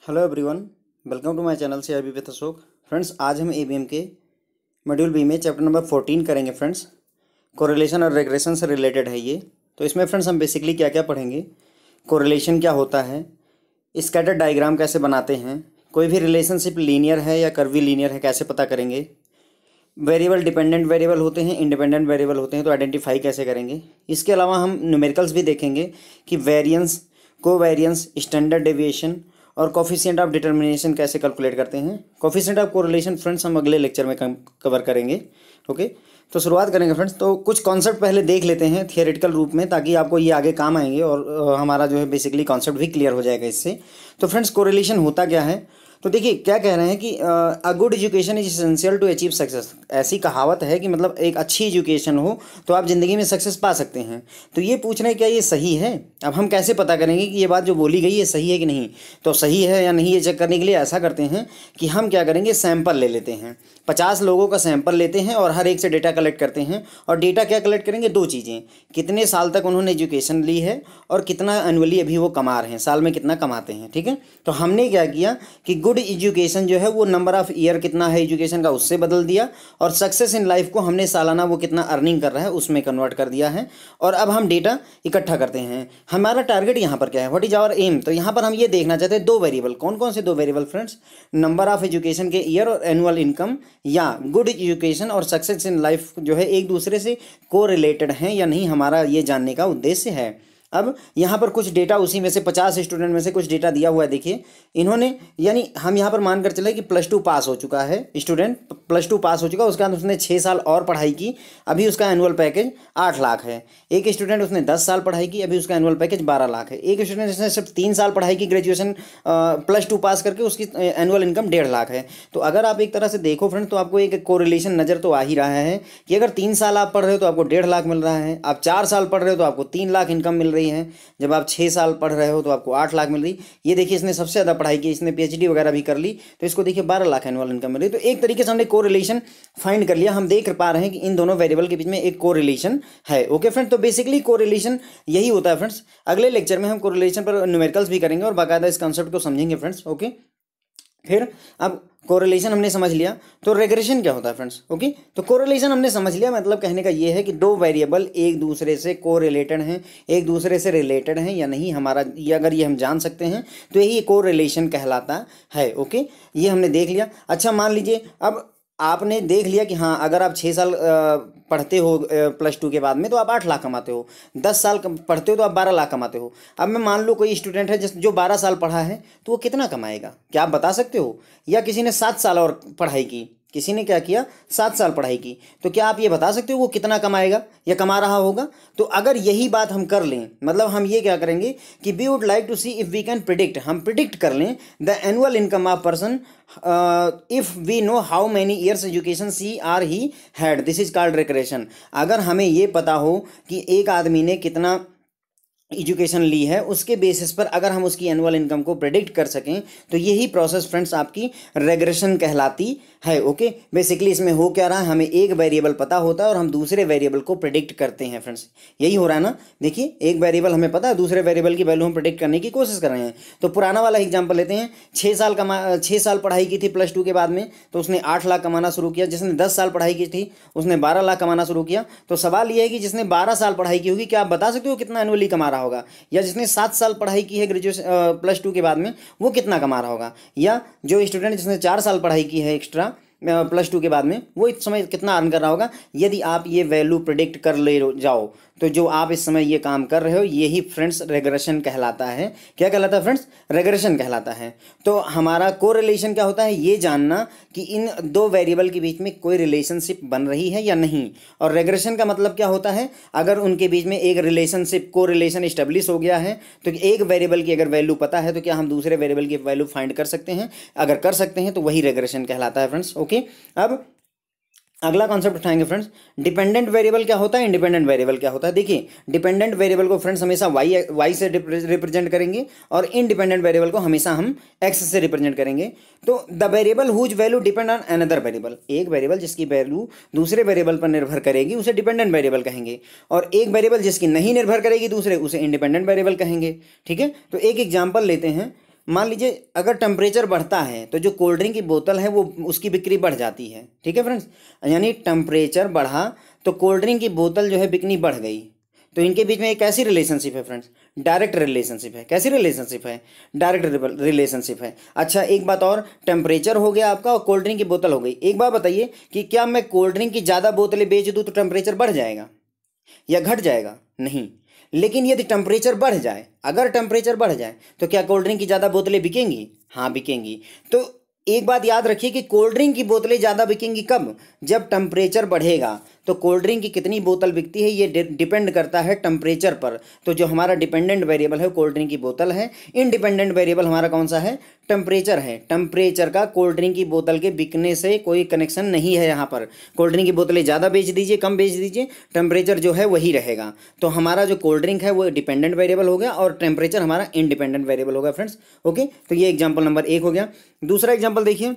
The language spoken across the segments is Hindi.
Hello everyone, welcome to my channel से अभी विद अशोक। फ्रेंड्स, आज हम एबीएम के मॉड्यूल बी में चैप्टर नंबर 14 करेंगे। फ्रेंड्स, कोरिलेशन और रेग्रेशन से रिलेटेड है ये। तो इसमें फ्रेंड्स हम बेसिकली क्या क्या पढ़ेंगे। कोरिलेशन क्या होता है, स्कैटर डायग्राम कैसे बनाते हैं, कोई भी रिलेशनशिप लीनियर है या कर्वी लीनियर है कैसे पता करेंगे, वेरिएबल डिपेंडेंट वेरिएबल होते हैं, इंडिपेंडेंट वेरिएबल होते हैं तो आइडेंटिफाई कैसे करेंगे। इसके अलावा हम न्यूमेरिकल्स भी देखेंगे कि वेरिएंस, कोवेरिएंस, स्टैंडर्ड डेविएशन और कोफिशिएंट ऑफ डिटर्मिनेशन कैसे कैलकुलेट करते हैं। कोफिशिएंट ऑफ कोरिलेशन फ्रेंड्स हम अगले लेक्चर में कवर करेंगे। ओके, तो शुरुआत करेंगे फ्रेंड्स। तो कुछ कॉन्सेप्ट पहले देख लेते हैं थियोरेटिकल रूप में, ताकि आपको ये आगे काम आएंगे और हमारा जो है बेसिकली कॉन्सेप्ट भी क्लियर हो जाएगा इससे। तो फ्रेंड्स, कोरिलेशन होता क्या है, तो देखिए क्या कह रहे हैं कि a good education is essential to achieve success. ऐसी कहावत है कि मतलब एक अच्छी एजुकेशन हो तो आप ज़िंदगी में सक्सेस पा सकते हैं। तो ये पूछ रहे हैं क्या ये सही है। अब हम कैसे पता करेंगे कि ये बात जो बोली गई ये सही है कि नहीं। तो सही है या नहीं ये चेक करने के लिए ऐसा करते हैं कि हम क्या करेंगे, सैंपल ले लेते हैं। 50 लोगों का सैंपल लेते हैं और हर एक से डेटा कलेक्ट करते हैं। और डेटा क्या कलेक्ट करेंगे, दो चीज़ें, कितने साल तक उन्होंने एजुकेशन ली है और कितना एनुअली अभी वो कमा रहे हैं, साल में कितना कमाते हैं। ठीक है, तो हमने क्या किया कि गुड एजुकेशन जो है वो नंबर ऑफ ईयर कितना है एजुकेशन का उससे बदल दिया, और सक्सेस इन लाइफ को हमने सालाना वो कितना अर्निंग कर रहा है उसमें कन्वर्ट कर दिया है। और अब हम डेटा इकट्ठा करते हैं। हमारा टारगेट यहाँ पर क्या है, व्हाट इज आवर एम। तो यहाँ पर हम ये देखना चाहते हैं दो वेरिएबल। कौन कौन से दो variable friends, number of education के ईयर और एनुअल इनकम, या गुड एजुकेशन और सक्सेस इन लाइफ जो है एक दूसरे से को रिलेटेड हैं या नहीं, हमारा ये जानने का उद्देश्य है। अब यहाँ पर कुछ डेटा, उसी में से 50 स्टूडेंट में से कुछ डेटा दिया हुआ है। देखिए इन्होंने, यानी हम यहाँ पर मानकर चले कि +2 पास हो चुका है स्टूडेंट, +2 पास हो चुका, उसके बाद उसने 6 साल और पढ़ाई की, अभी उसका एनुअल पैकेज 8 लाख है। एक स्टूडेंट उसने 10 साल पढ़ाई की, अभी उसका एनुअल पैकेज 12 लाख है। एक स्टूडेंट जिसने सिर्फ 3 साल पढ़ाई की ग्रेजुएशन +2 पास करके, उसकी एनुअल इनकम 1.5 लाख है। तो अगर आप एक तरह से देखो फ्रेंड, तो आपको एक कोरिलेशन नज़र तो आ ही रहा है कि अगर 3 साल आप पढ़ रहे हो तो आपको 1.5 लाख मिल रहा है, आप 4 साल पढ़ रहे हो तो आपको 3 लाख इनकम मिल रही है, जब आप 6 साल पढ़ रहे हो तो आपको 8 लाख मिल रही। ये देखिए इसने सबसे ज़्यादा पढ़ाई की, इसने PhD वगैरह भी कर ली, तो इसको देखिए 12 लाख एनुअल इनकम मिल रही। तो एक तरीके से हमने कोरिलेशन फाइंड कर लिया। हम देख पा रहे हैं कि इन दोनों वेरिएबल के बीच में एक कोरिलेशन है। ओके फ्रेंड, तो बेसिकली कोरिलेशन यही होता है फ्रेंड्स। अगले लेक्चर में हम कोरिलेशन पर न्यूमेरिकल्स भी करेंगे और बाकायदा इस कॉन्सेप्ट को समझेंगे फ्रेंड्स। ओके, फिर अब कोरिलेशन हमने समझ लिया, तो रेग्रेशन क्या होता है फ्रेंड्स। ओके, तो कोरिलेशन हमने समझ लिया, मतलब कहने का ये है कि दो वेरिएबल एक दूसरे से कोरिलेटेड हैं, एक दूसरे से रिलेटेड हैं या नहीं, हमारा ये अगर ये हम जान सकते हैं तो यही कोरिलेशन कहलाता है। ओके, ये हमने देख लिया। अच्छा, मान लीजिए अब आपने देख लिया कि हाँ, अगर आप 6 साल पढ़ते हो +2 के बाद में तो आप 8 लाख कमाते हो, 10 साल पढ़ते हो तो आप 12 लाख कमाते हो। अब मैं मान लो कोई स्टूडेंट है जो 12 साल पढ़ा है तो वो कितना कमाएगा, क्या आप बता सकते हो। या किसी ने 7 साल और पढ़ाई की, किसी ने क्या किया, 7 साल पढ़ाई की, तो क्या आप ये बता सकते हो वो कितना कमाएगा या कमा रहा होगा। तो अगर यही बात हम कर लें, मतलब हम ये क्या करेंगे कि we would like to see if we can predict, हम प्रिडिक्ट कर लें the annual income of person if we know how many years education she or he had, this is called regression. अगर हमें ये पता हो कि एक आदमी ने कितना एजुकेशन ली है, उसके बेसिस पर अगर हम उसकी एनुअल इनकम को प्रेडिक्ट कर सकें तो यही प्रोसेस फ्रेंड्स आपकी रेग्रेशन कहलाती है। ओके, बेसिकली इसमें हो क्या रहा है, हमें एक वेरिएबल पता होता है और हम दूसरे वेरिएबल को प्रेडिक्ट करते हैं फ्रेंड्स, यही हो रहा है ना। देखिए एक वेरिएबल हमें पता है, दूसरे वेरिएबल की वैल्यू हम प्रेडिक्ट करने की कोशिश कर रहे हैं। तो पुराना वाला एग्जाम्पल लेते हैं, 6 साल पढ़ाई की थी +2 के बाद में, तो उसने 8 लाख कमाना शुरू किया। जिसने 10 साल पढ़ाई की थी उसने 12 लाख कमाना शुरू किया। तो सवाल यह है कि जिसने 12 साल पढ़ाई की होगी, क्या आप बता सकते हो कितना एनुअली कमा रहा होगा। या जिसने 7 साल पढ़ाई की है ग्रेजुएशन +2 के बाद में, वो कितना कमा रहा होगा। या जो स्टूडेंट जिसने 4 साल पढ़ाई की है एक्स्ट्रा +2 के बाद में, वो इस समय कितना अर्न कर रहा होगा। यदि आप ये वैल्यू प्रेडिक्ट कर ले जाओ तो जो आप इस समय ये काम कर रहे हो यही फ्रेंड्स रेग्रेशन कहलाता है। क्या कहलाता है फ्रेंड्स, रेग्रेशन कहलाता है। तो हमारा कोरिलेशन क्या होता है, ये जानना कि इन दो वेरिएबल के बीच में कोई रिलेशनशिप बन रही है या नहीं। और रेग्रेशन का मतलब क्या होता है, अगर उनके बीच में एक रिलेशनशिप, कोरिलेशन इस्टेब्लिश हो गया है, तो एक वेरिएबल की अगर वैल्यू पता है तो क्या हम दूसरे वेरिएबल की वैल्यू फाइंड कर सकते हैं। अगर कर सकते हैं तो वही रेग्रेशन कहलाता है फ्रेंड्स। ओके, अब अगला कॉन्सेप्ट उठाएंगे फ्रेंड्स, डिपेंडेंट वेरिएबल क्या होता है, इंडिपेंडेंट वेरिएबल क्या होता है। देखिए डिपेंडेंट वेरिएबल को फ्रेंड्स हमेशा वाई से रिप्रेजेंट करेंगे और इंडिपेंडेंट वेरिएबल को हमेशा हम एक्स से रिप्रेजेंट करेंगे। तो the variable whose value depend on another variable, एक वेरिएबल जिसकी वैल्यू दूसरे वेरिएबल पर निर्भर करेगी उसे डिपेंडेंट वेरिएबल कहेंगे, और एक वेरिएबल जिसकी नहीं निर्भर करेगी दूसरे, उसे इंडिपेंडेंट वेरिएबल कहेंगे। ठीक है, तो एक एग्जाम्पल लेते हैं, मान लीजिए अगर टेम्परेचर बढ़ता है तो जो कोल्ड ड्रिंक की बोतल है वो उसकी बिक्री बढ़ जाती है, ठीक है फ्रेंड्स। यानी टेम्परेचर बढ़ा तो कोल्ड ड्रिंक की बोतल जो है बिकनी बढ़ गई। तो इनके बीच में एक कैसी रिलेशनशिप है फ्रेंड्स? डायरेक्ट रिलेशनशिप है। कैसी रिलेशनशिप है? डायरेक्ट रिलेशनशिप है। अच्छा एक बात और, टेम्परेचर हो गया आपका और कोल्ड ड्रिंक की बोतल हो गई। एक बात बताइए कि क्या मैं कोल्ड ड्रिंक की ज़्यादा बोतलें बेच दूँ तो टेम्परेचर बढ़ जाएगा या घट जाएगा? नहीं। लेकिन यदि टेम्परेचर बढ़ जाए, अगर टेम्परेचर बढ़ जाए तो क्या कोल्ड ड्रिंक की ज़्यादा बोतलें बिकेंगी? हाँ बिकेंगी। तो एक बात याद रखिए कि कोल्ड ड्रिंक की बोतलें ज़्यादा बिकेंगी कब? जब टेम्परेचर बढ़ेगा। तो कोल्ड ड्रिंक की कितनी बोतल बिकती है ये डिपेंड करता है टेम्परेचर पर। तो जो हमारा डिपेंडेंट वेरिएबल है कोल्ड ड्रिंक की बोतल है, इनडिपेंडेंट वेरिएबल हमारा कौन सा है? टेम्परेचर है। टेम्परेचर का कोल्ड ड्रिंक की बोतल के बिकने से कोई कनेक्शन नहीं है यहाँ पर। कोल्ड ड्रिंक की बोतलें ज़्यादा बेच दीजिए, कम बेच दीजिए, टेम्परेचर जो है वही रहेगा। तो हमारा जो कोल्ड ड्रिंक है वो डिपेंडेंट वेरिएबल हो गया और टेम्परेचर हमारा इंडिपेंडेंट वेरिएबल होगा फ्रेंड्स। ओके, तो ये एग्जाम्पल नंबर 1 हो गया। दूसरा एग्जाम्पल देखिए,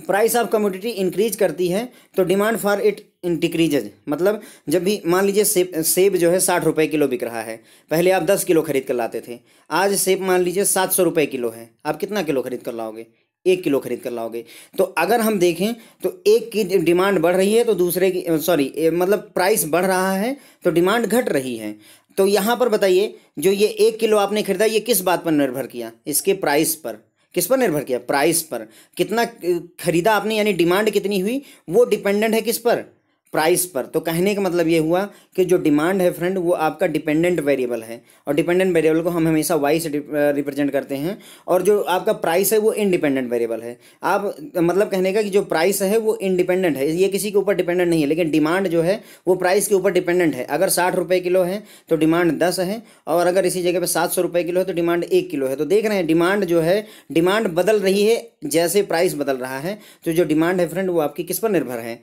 प्राइस ऑफ कमोडिटी इंक्रीज करती है तो डिमांड फॉर इट डिक्रीजेज। मतलब जब भी मान लीजिए सेब जो है 60 रुपये किलो बिक रहा है, पहले आप 10 किलो खरीद कर लाते थे, आज सेब मान लीजिए 700 रुपये किलो है, आप कितना किलो खरीद कर लाओगे? 1 किलो खरीद कर लाओगे। तो अगर हम देखें तो एक की डिमांड बढ़ रही है तो दूसरे की मतलब प्राइस बढ़ रहा है तो डिमांड घट रही है। तो यहाँ पर बताइए जो ये 1 किलो आपने खरीदा ये किस बात पर निर्भर किया? इसके प्राइस पर। किस पर निर्भर किया? प्राइस पर। कितना खरीदा आपने यानी डिमांड कितनी हुई वो डिपेंडेंट है किस पर? प्राइस पर। तो कहने का मतलब ये हुआ कि जो डिमांड है फ्रेंड वो आपका डिपेंडेंट वेरिएबल है और डिपेंडेंट वेरिएबल को हम हमेशा वाई से रिप्रेजेंट करते हैं और जो आपका प्राइस है वो इंडिपेंडेंट वेरिएबल है। आप मतलब कहने का कि जो प्राइस है वो इंडिपेंडेंट है, ये किसी के ऊपर डिपेंडेंट नहीं है, लेकिन डिमांड जो है वो प्राइस के ऊपर डिपेंडेंट है। अगर 60 रुपये किलो है तो डिमांड 10 है और अगर इसी जगह पर 700 रुपये किलो है तो डिमांड 1 किलो है। तो देख रहे हैं डिमांड जो है डिमांड बदल रही है जैसे प्राइस बदल रहा है। तो जो डिमांड है फ्रेंड वो आपकी किस पर निर्भर है?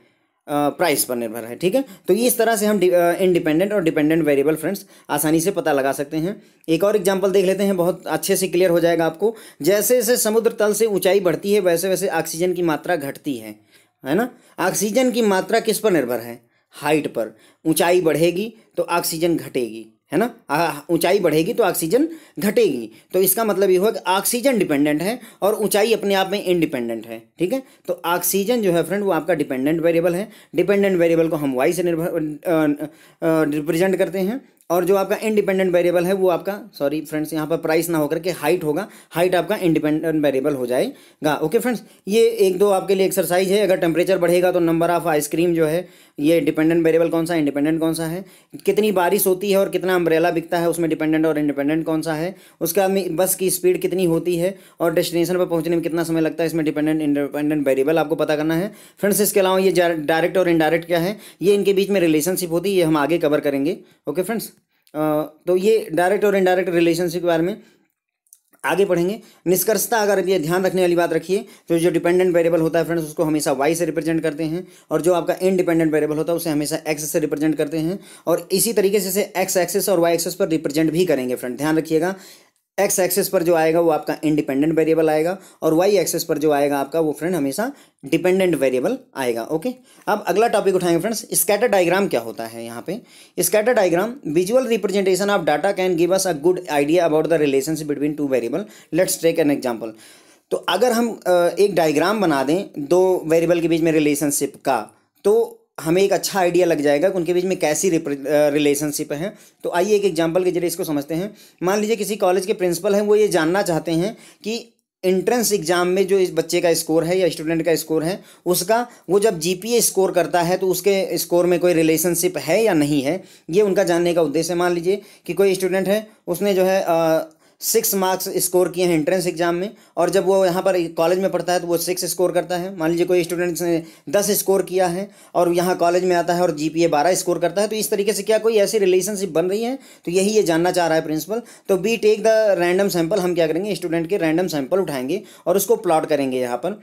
प्राइस पर निर्भर है, ठीक है। तो इस तरह से हम इंडिपेंडेंट और डिपेंडेंट वेरिएबल फ्रेंड्स आसानी से पता लगा सकते हैं। एक और एग्जांपल देख लेते हैं, बहुत अच्छे से क्लियर हो जाएगा आपको। जैसे जैसे समुद्र तल से ऊंचाई बढ़ती है वैसे वैसे ऑक्सीजन की मात्रा घटती है ना। ऑक्सीजन की मात्रा किस पर निर्भर है? हाइट पर। ऊंचाई बढ़ेगी तो ऑक्सीजन घटेगी, है ना। ऊंचाई बढ़ेगी तो ऑक्सीजन घटेगी। तो इसका मतलब ये हुआ कि ऑक्सीजन डिपेंडेंट है और ऊंचाई अपने आप में इंडिपेंडेंट है, ठीक है। तो ऑक्सीजन जो है फ्रेंड वो आपका डिपेंडेंट वेरिएबल है। डिपेंडेंट वेरिएबल को हम वाई से रिप्रेजेंट करते हैं और जो आपका इंडिपेंडेंट वेरिएबल है वो आपका सॉरी फ्रेंड्स यहाँ पर प्राइस ना होकर के हाइट होगा। हाइट आपका इंडिपेंडेंट वेरिएबल हो जाएगा। ओके फ्रेंड्स, ये एक दो आपके लिए एक्सरसाइज है। अगर टेम्परेचर बढ़ेगा तो नंबर ऑफ आइसक्रीम जो है ये डिपेंडेंट वेरिएबल कौन सा है, इंडिपेंडेंट कौन सा है। कितनी बारिश होती है और कितना अम्ब्रेला बिकता है उसमें डिपेंडेंट और इंडिपेंडेंट कौन सा है। उसके बाद में बस की स्पीड कितनी होती है और डेस्टिनेशन पर पहुंचने में कितना समय लगता है, इसमें डिपेंडेंट इंडिपेंडेंट वेरिएबल आपको पता करना है फ्रेंड्स। इसके अलावा ये डायरेक्ट और इनडायरेक्ट क्या है, ये इनके बीच में रिलेशनशिप होती है, ये हम आगे कवर करेंगे। ओके फ्रेंड्स, तो ये डायरेक्ट और इनडायरेक्ट रिलेशनशिप के बारे में आगे पढ़ेंगे। निष्कर्षता अगर ये ध्यान रखने वाली बात रखिए तो जो डिपेंडेंट वेरिएबल होता है फ्रेंड्स उसको हमेशा वाई से रिप्रेजेंट करते हैं और जो आपका इंडिपेंडेंट वेरिएबल होता है उसे हमेशा एक्स से रिप्रेजेंट करते हैं और इसी तरीके से एक्स एक्सेस और वाई एक्सेस पर रिप्रेजेंट भी करेंगे फ्रेंड। ध्यान रखिएगा, एक्स एक्सेस पर जो आएगा वो आपका इंडिपेंडेंट वेरिएबल आएगा और वाई एक्सेस पर जो आएगा आपका वो फ्रेंड हमेशा डिपेंडेंट वेरिएबल आएगा। ओके, अब अगला टॉपिक उठाएंगे फ्रेंड्स, स्कैटर डायग्राम क्या होता है। यहाँ पे scatter diagram visual representation of data can give us a good idea about the relationship between two variable. Let's take an example. तो अगर हम एक डायग्राम बना दें दो वेरिएबल के बीच में रिलेशनशिप का तो हमें एक अच्छा आइडिया लग जाएगा कि उनके बीच में कैसी रिलेशनशिप है। तो आइए एक एग्जांपल के जरिए इसको समझते हैं। मान लीजिए किसी कॉलेज के प्रिंसिपल हैं, वो ये जानना चाहते हैं कि एंट्रेंस एग्जाम में जो इस बच्चे का स्कोर है या स्टूडेंट का स्कोर है उसका वो जब जीपीए स्कोर करता है तो उसके स्कोर में कोई रिलेशनशिप है या नहीं है, ये उनका जानने का उद्देश्य है। मान लीजिए कि कोई स्टूडेंट है, उसने जो है 6 मार्क्स स्कोर किए हैं एंट्रेंस एग्जाम में और जब वो यहाँ पर कॉलेज में पढ़ता है तो वो 6 स्कोर करता है। मान लीजिए कोई स्टूडेंट ने 10 स्कोर किया है और यहाँ कॉलेज में आता है और जीपीए 12 स्कोर करता है। तो इस तरीके से क्या कोई ऐसी रिलेशनशिप बन रही है, तो यही ये जानना चाह रहा है प्रिंसिपल। तो we take the random sample, हम क्या करेंगे स्टूडेंट के रैंडम सैंपल उठाएंगे और उसको प्लॉट करेंगे यहाँ पर।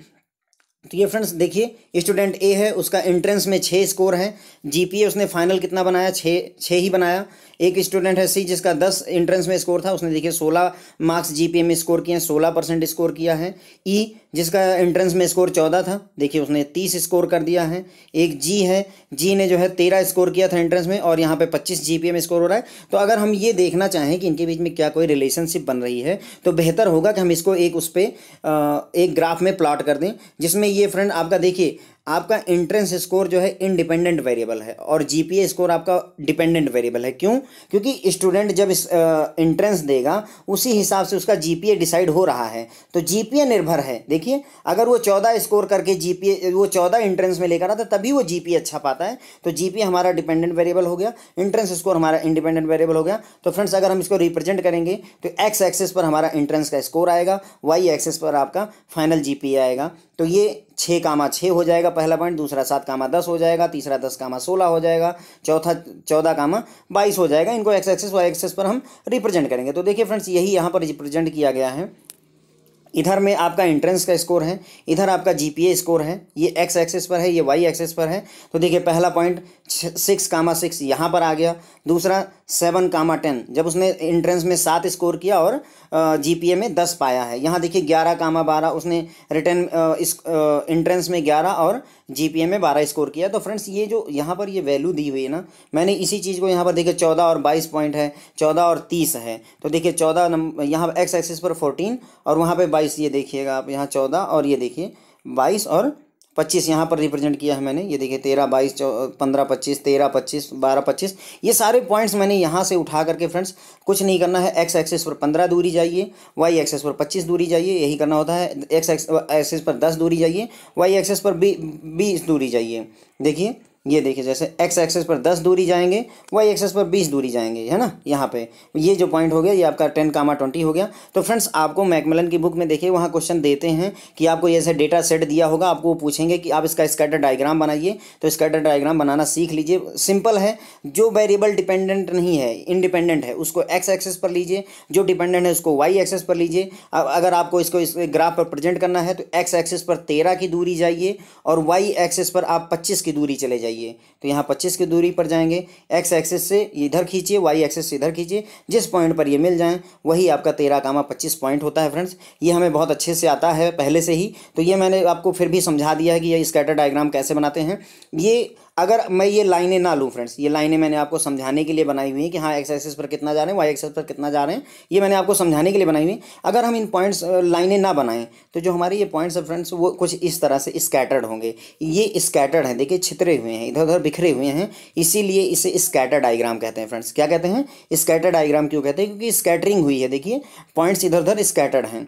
तो ये फ्रेंड्स देखिए स्टूडेंट ए है, उसका एंट्रेंस में 6 स्कोर है, जीपीए उसने फाइनल कितना बनाया 6 ही बनाया। एक स्टूडेंट है सी जिसका 10 एंट्रेंस में स्कोर था, उसने देखिए 16 मार्क्स जीपीए में स्कोर किए हैं, 16% स्कोर किया है। ई जिसका एंट्रेंस में स्कोर 14 था, देखिए उसने 30 स्कोर कर दिया है। एक जी है, जी ने जो है 13 स्कोर किया था एंट्रेंस में, और यहाँ पे 25 जीपीए में स्कोर हो रहा है। तो अगर हम ये देखना चाहें कि इनके बीच में क्या कोई रिलेशनशिप बन रही है, तो बेहतर होगा कि हम इसको एक उस पर एक ग्राफ में प्लॉट कर दें, जिसमें ये फ्रेंड आपका देखिए आपका एंट्रेंस स्कोर जो है इंडिपेंडेंट वेरिएबल है और जीपीए स्कोर आपका डिपेंडेंट वेरिएबल है। क्यों? क्योंकि स्टूडेंट जब इस एंट्रेंस देगा उसी हिसाब से उसका जीपीए डिसाइड हो रहा है। तो जीपीए निर्भर है। देखिए अगर वो 14 स्कोर करके जीपीए वो 14 एंट्रेंस में लेकर आता तभी वो जीपीए अच्छा पाता है। तो जीपीए हमारा डिपेंडेंट वेरिएबल हो गया, एंट्रेंस स्कोर हमारा इंडिपेंडेंट वेरिएबल हो गया। तो फ्रेंड्स अगर हम इसको रिप्रेजेंट करेंगे तो एक्स एक्सिस पर हमारा एंट्रेंस का स्कोर आएगा, वाई एक्सिस पर आपका फाइनल जीपीए आएगा। तो ये 6,6 हो जाएगा पहला पॉइंट, दूसरा 7,10 हो जाएगा, तीसरा 10,16 हो जाएगा, चौथा 14,22 हो जाएगा। इनको एक्स एक्सिस वाई एक्सिस पर हम रिप्रेजेंट करेंगे। तो देखिए फ्रेंड्स यही यहाँ पर रिप्रेजेंट किया गया है। इधर में आपका एंट्रेंस का स्कोर है, इधर आपका जीपीए स्कोर है, ये एक्स एक्सिस पर है, ये वाई एक्सिस पर है। तो देखिए पहला पॉइंट 6,6 यहाँ पर आ गया, दूसरा 7,10 जब उसने एंट्रेंस में 7 स्कोर किया और जीपीए में 10 पाया है। यहाँ देखिए 11,12 उसने रिटर्न इस एंट्रेंस में 11 और जीपीए में 12 स्कोर किया। तो फ्रेंड्स ये जो यहाँ पर ये वैल्यू दी हुई है ना, मैंने इसी चीज़ को यहाँ पर देखिए 14 और 22 पॉइंट है, 14 और 30 है। तो देखिए 14 नंबर यहाँ एक्स एक्सिस पर 14 और वहाँ पे 22, ये देखिएगा आप यहाँ 14 और ये देखिए 22 और 25 यहाँ पर रिप्रेजेंट किया है मैंने। ये देखिए 13, 22, 15, 25, 13, 25, 12, 25, ये सारे पॉइंट्स मैंने यहाँ से उठा करके फ्रेंड्स कुछ नहीं करना है। एक्स एक्सिस पर 15 दूरी जाइए, वाई एक्सिस पर 25 दूरी जाइए, यही करना होता है। एक्स एक्सिस पर 10 दूरी जाइए, वाई एक्सिस पर 20 दूरी जाइए। देखिए ये देखिए जैसे एक्स एक्सिस पर 10 दूरी जाएंगे, वाई एक्सिस पर 20 दूरी जाएंगे, है ना। यहाँ पे ये जो पॉइंट हो गया ये आपका 10,20 हो गया। तो फ्रेंड्स आपको मैकमिलन की बुक में देखिए वहाँ क्वेश्चन देते हैं कि आपको ऐसे डेटा सेट दिया होगा, आपको वो पूछेंगे कि आप इसका स्कैटर डायग्राम बनाइए। तो स्कैटर डायग्राम बनाना सीख लीजिए, सिंपल है। जो वेरिएबल डिपेंडेंट नहीं है, इंडिपेंडेंट है, उसको एक्स एक्सिस पर लीजिए, जो डिपेंडेंट है उसको वाई एक्सिस पर लीजिए। अगर आपको इसको इस ग्राफ पर प्रेजेंट करना है तो एक्स एक्सिस पर 13 की दूरी जाइए और वाई एक्सिस पर आप 25 की दूरी चले जाइए। तो यहाँ 25 की दूरी पर जाएंगे, एक्स एक्सिस से इधर खींचिए, वाई एक्सिस से इधर खींचिए, जिस पॉइंट पर ये मिल जाएं वही आपका 13,25 पॉइंट होता है। फ्रेंड्स ये हमें बहुत अच्छे से आता है पहले से ही। तो ये मैंने आपको फिर भी समझा दिया है कि ये स्कैटर डायग्राम कैसे बनाते हैं। ये अगर मैं ये लाइनें ना लूँ फ्रेंड्स, ये लाइनें मैंने आपको समझाने के लिए बनाई हुई हैं कि हाँ एक्स एक्सिस पर कितना जा रहे हैं, वाई एक्सिस पर कितना जा रहे हैं, ये मैंने आपको समझाने के लिए बनाई हुई है। अगर हम इन पॉइंट्स लाइनें ना बनाएं तो जो हमारे ये पॉइंट्स है फ्रेंड्स वो कुछ इस तरह से स्कैटर्ड होंगे। ये स्कैटर्ड हैं, देखिए छितरे हुए हैं, इधर उधर बिखरे हुए हैं, इसीलिए इसे स्कैटर डायग्राम कहते हैं। फ्रेंड्स क्या कहते हैं? स्कैटर डायग्राम क्यों कहते हैं? क्योंकि स्कैटरिंग हुई है, देखिए पॉइंट्स इधर उधर स्कैटर्ड हैं।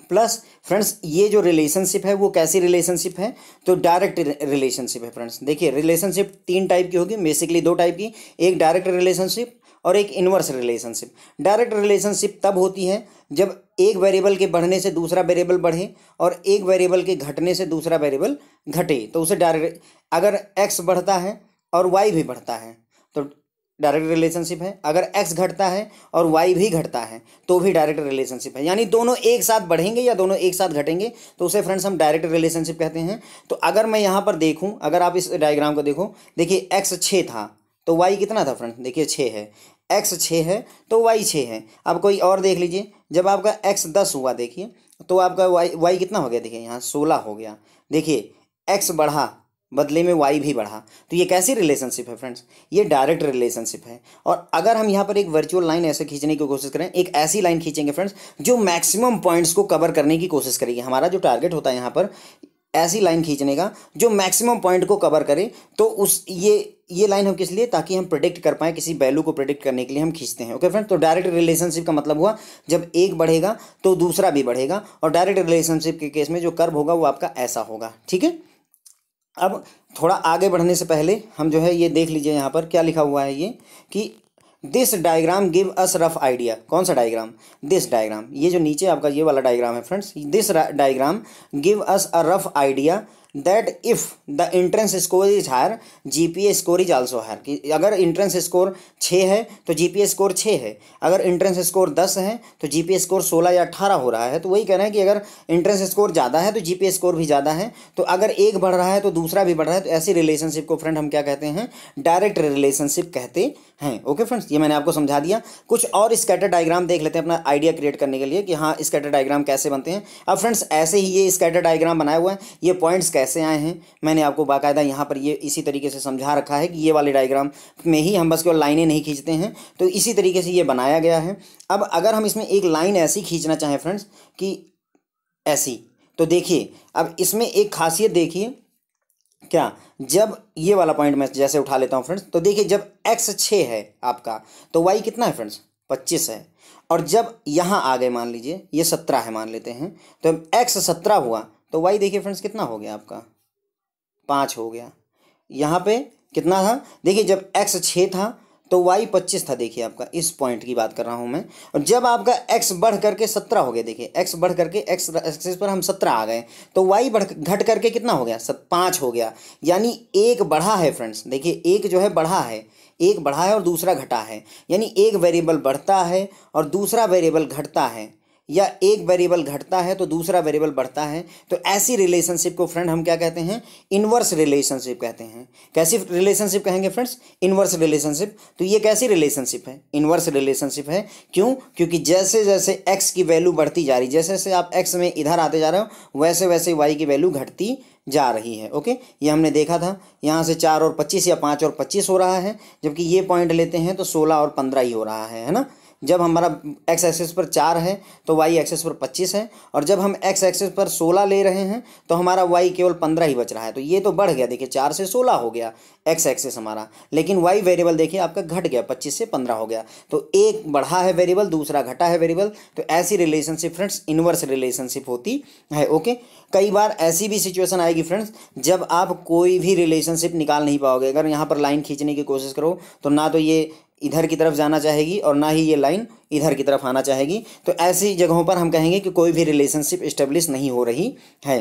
प्लस फ्रेंड्स ये जो रिलेशनशिप है वो कैसी रिलेशनशिप है? तो डायरेक्ट रिलेशनशिप है। फ्रेंड्स देखिए रिलेशनशिप 3 टाइप की होगी, बेसिकली 2 टाइप की, एक डायरेक्ट रिलेशनशिप और एक इनवर्स रिलेशनशिप। डायरेक्ट रिलेशनशिप तब होती है जब एक वेरिएबल के बढ़ने से दूसरा वेरिएबल बढ़े और एक वेरिएबल के घटने से दूसरा वेरिएबल घटे, तो उसे डायरेक्ट। अगर एक्स बढ़ता है और वाई भी बढ़ता है तो डायरेक्ट रिलेशनशिप है। अगर एक्स घटता है और वाई भी घटता है तो भी डायरेक्ट रिलेशनशिप है, यानी दोनों एक साथ बढ़ेंगे या दोनों एक साथ घटेंगे तो उसे फ्रेंड्स हम डायरेक्ट रिलेशनशिप कहते हैं। तो अगर मैं यहाँ पर देखूँ, अगर आप इस डायग्राम को देखो, देखिए एक्स 6 था तो वाई कितना था फ्रेंड्स? देखिए 6 है, एक्स 6 है तो वाई 6 है। अब कोई और देख लीजिए, जब आपका एक्स 10 हुआ देखिए तो आपका वाई कितना हो गया? देखिए यहाँ 16 हो गया। देखिए एक्स बढ़ा, बदले में वाई भी बढ़ा। तो ये कैसी रिलेशनशिप है फ्रेंड्स? ये डायरेक्ट रिलेशनशिप है। और अगर हम यहाँ पर एक वर्चुअल लाइन ऐसे खींचने की कोशिश करें, एक ऐसी लाइन खींचेंगे फ्रेंड्स जो मैक्सिमम पॉइंट्स को कवर करने की कोशिश करेगी, हमारा जो टारगेट होता है यहाँ पर ऐसी लाइन खींचने का जो मैक्सिमम पॉइंट को कवर करे, तो उस ये लाइन हम किस लिए? ताकि हम प्रेडिक्ट कर पाएँ, किसी वैल्यू को प्रेडिक्ट करने के लिए हम खींचते हैं। ओके फ्रेंड्स, तो डायरेक्ट रिलेशनशिप का मतलब हुआ जब एक बढ़ेगा तो दूसरा भी बढ़ेगा, और डायरेक्ट रिलेशनशिप के केस में जो कर्व होगा वो आपका ऐसा होगा। ठीक है, अब थोड़ा आगे बढ़ने से पहले हम जो है ये देख लीजिए यहाँ पर क्या लिखा हुआ है, ये कि this diagram give us rough idea. कौन सा डायग्राम? दिस डायग्राम, ये जो नीचे आपका ये वाला डायग्राम है friends, this diagram give us a rough idea that if the entrance score is higher GPA score is also higher, कि अगर एंट्रेंस स्कोर 6 है तो जीपीए स्कोर 6 है, अगर एंट्रेंस स्कोर 10 है तो जीपीए स्कोर 16 या 18 हो रहा है। तो वही कह रहे हैं कि अगर एंट्रेंस स्कोर ज़्यादा है तो जीपीए स्कोर भी ज़्यादा है, तो अगर एक बढ़ रहा है तो दूसरा भी बढ़ रहा है, तो ऐसी रिलेशनशिप को फ्रेंड हम क्या कहते हैं, डायरेक्ट रिलेशनशिप कहते हैं। ओके फ्रेंड्स, ये मैंने आपको समझा दिया। कुछ और स्कैटर डायग्राम देख लेते हैं अपना आइडिया क्रिएट करने के लिए कि हाँ स्कैटर डायग्राम कैसे बनते हैं। अब फ्रेंड्स ऐसे ही ये स्कैटर डायग्राम बनाया हुआ है, ये पॉइंट्स कैसे आए हैं मैंने आपको बाकायदा यहाँ पर ये इसी तरीके से समझा रखा है कि ये वाले डायग्राम में ही हम बस केवल लाइनें नहीं खींचते हैं, तो इसी तरीके से ये बनाया गया है। अब अगर हम इसमें एक लाइन ऐसी खींचना चाहें फ्रेंड्स कि ऐसी, तो देखिए अब इसमें एक खासियत देखिए क्या, जब ये वाला पॉइंट मैं जैसे उठा लेता हूँ फ्रेंड्स, तो देखिए जब x 6 है आपका तो y कितना है फ्रेंड्स 25 है, और जब यहाँ आ गए मान लीजिए ये 17 है मान लेते हैं, तो x 17 हुआ तो y देखिए फ्रेंड्स कितना हो गया आपका 5 हो गया। यहाँ पे कितना था देखिए, जब x 6 था तो y 25 था, देखिए आपका इस पॉइंट की बात कर रहा हूँ मैं। और जब आपका x बढ़ करके 17 हो गया, देखिए x बढ़ करके x एक्सिस पर हम 17 आ गए, तो y बढ़ घट करके कितना हो गया 5 हो गया, यानी एक बढ़ा है फ्रेंड्स। देखिए एक जो है बढ़ा है, एक बढ़ा है और दूसरा घटा है, यानी एक वेरिएबल बढ़ता है और दूसरा वेरिएबल घटता है, या एक वेरिएबल घटता है तो दूसरा वेरिएबल बढ़ता है। तो ऐसी रिलेशनशिप को फ्रेंड हम क्या कहते हैं, इनवर्स रिलेशनशिप कहते हैं। कैसी रिलेशनशिप कहेंगे फ्रेंड्स, इनवर्स रिलेशनशिप। तो ये कैसी रिलेशनशिप है, इनवर्स रिलेशनशिप है। क्यों, क्योंकि जैसे जैसे x की वैल्यू बढ़ती जा रही, जैसे जैसे आप x में इधर आते जा रहे हो वैसे वैसे y की वैल्यू घटती जा रही है। ओके, ये हमने देखा था, यहाँ से 4 और 25 या 5 और 25 हो रहा है, जबकि ये पॉइंट लेते हैं तो 16 और 15 ही हो रहा है ना। जब हमारा x एक्सिस पर 4 है तो y एक्सिस पर 25 है, और जब हम x एक्सिस पर 16 ले रहे हैं तो हमारा y केवल 15 ही बच रहा है। तो ये तो बढ़ गया, देखिए 4 से 16 हो गया x एक्सिस हमारा, लेकिन y वेरिएबल देखिए आपका घट गया, 25 से 15 हो गया। तो एक बढ़ा है वेरिएबल, दूसरा घटा है वेरिएबल। तो ऐसी रिलेशनशिप फ्रेंड्स इनवर्स रिलेशनशिप होती है। ओके, कई बार ऐसी भी सिचुएशन आएगी फ्रेंड्स जब आप कोई भी रिलेशनशिप निकाल नहीं पाओगे। अगर यहाँ पर लाइन खींचने की कोशिश करो तो ना तो ये इधर की तरफ जाना चाहेगी और ना ही ये लाइन इधर की तरफ आना चाहेगी, तो ऐसी जगहों पर हम कहेंगे कि कोई भी रिलेशनशिप इस्टेब्लिश नहीं हो रही है।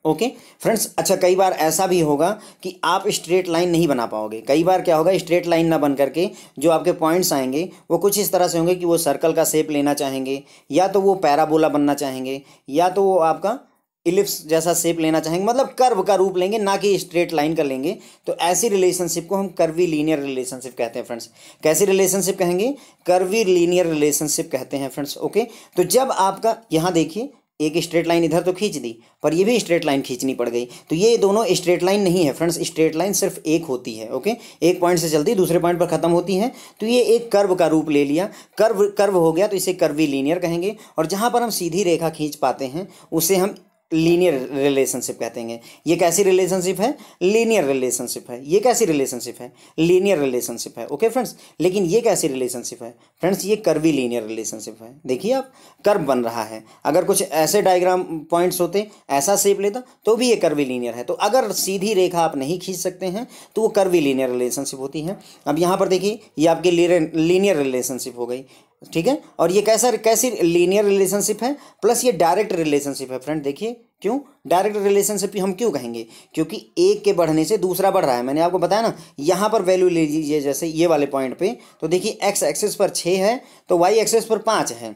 ओके फ्रेंड्स, अच्छा कई बार ऐसा भी होगा कि आप स्ट्रेट लाइन नहीं बना पाओगे। कई बार क्या होगा, स्ट्रेट लाइन ना बन करके जो आपके पॉइंट्स आएंगे वो कुछ इस तरह से होंगे कि वो सर्कल का शेप लेना चाहेंगे, या तो वो पैराबोला बनना चाहेंगे, या तो वो आपका इलिप्स जैसा शेप लेना चाहेंगे, मतलब कर्व का रूप लेंगे, ना कि स्ट्रेट लाइन का लेंगे। तो ऐसी रिलेशनशिप को हम कर्वी लीनियर रिलेशनशिप कहते हैं फ्रेंड्स। कैसी रिलेशनशिप कहेंगे, कर्वी लीनियर रिलेशनशिप कहते हैं फ्रेंड्स। ओके, तो जब आपका यहाँ देखिए एक स्ट्रेट लाइन इधर तो खींच दी, पर ये भी स्ट्रेट लाइन खींचनी पड़ गई, तो ये दोनों स्ट्रेट लाइन नहीं है फ्रेंड्स। स्ट्रेट लाइन सिर्फ एक होती है। ओके, एक पॉइंट से चलती दूसरे पॉइंट पर खत्म होती है, तो ये एक कर्व का रूप ले लिया, कर्व हो गया, तो इसे कर्वी लीनियर कहेंगे। और जहाँ पर हम सीधी रेखा खींच पाते हैं उसे हम लीनियर रिलेशनशिप कहते हैं। ये कैसी रिलेशनशिप है, लीनियर रिलेशनशिप है। ये कैसी रिलेशनशिप है, लीनियर रिलेशनशिप है। ओके फ्रेंड्स, लेकिन ये कैसी रिलेशनशिप है फ्रेंड्स, ये कर्वी लीनियर रिलेशनशिप है। देखिए आप कर्व बन रहा है, अगर कुछ ऐसे डायग्राम पॉइंट्स होते, ऐसा शेप लेता, तो भी ये कर्वी लीनियर है। तो अगर सीधी रेखा आप नहीं खींच सकते हैं तो वो कर्वी लीनियर रिलेशनशिप होती है। अब यहाँ पर देखिए ये आपकी लीनियर रिलेशनशिप हो गई, ठीक है। और ये कैसी लीनियर रिलेशनशिप है, प्लस ये डायरेक्ट रिलेशनशिप है फ्रेंड। देखिए क्यों डायरेक्ट रिलेशनशिप हम क्यों कहेंगे, क्योंकि एक के बढ़ने से दूसरा बढ़ रहा है। मैंने आपको बताया ना, यहाँ पर वैल्यू ले लीजिए जैसे ये वाले पॉइंट पे, तो देखिए x एक्सिस पर 6 है तो y एक्सिस पर 5 है।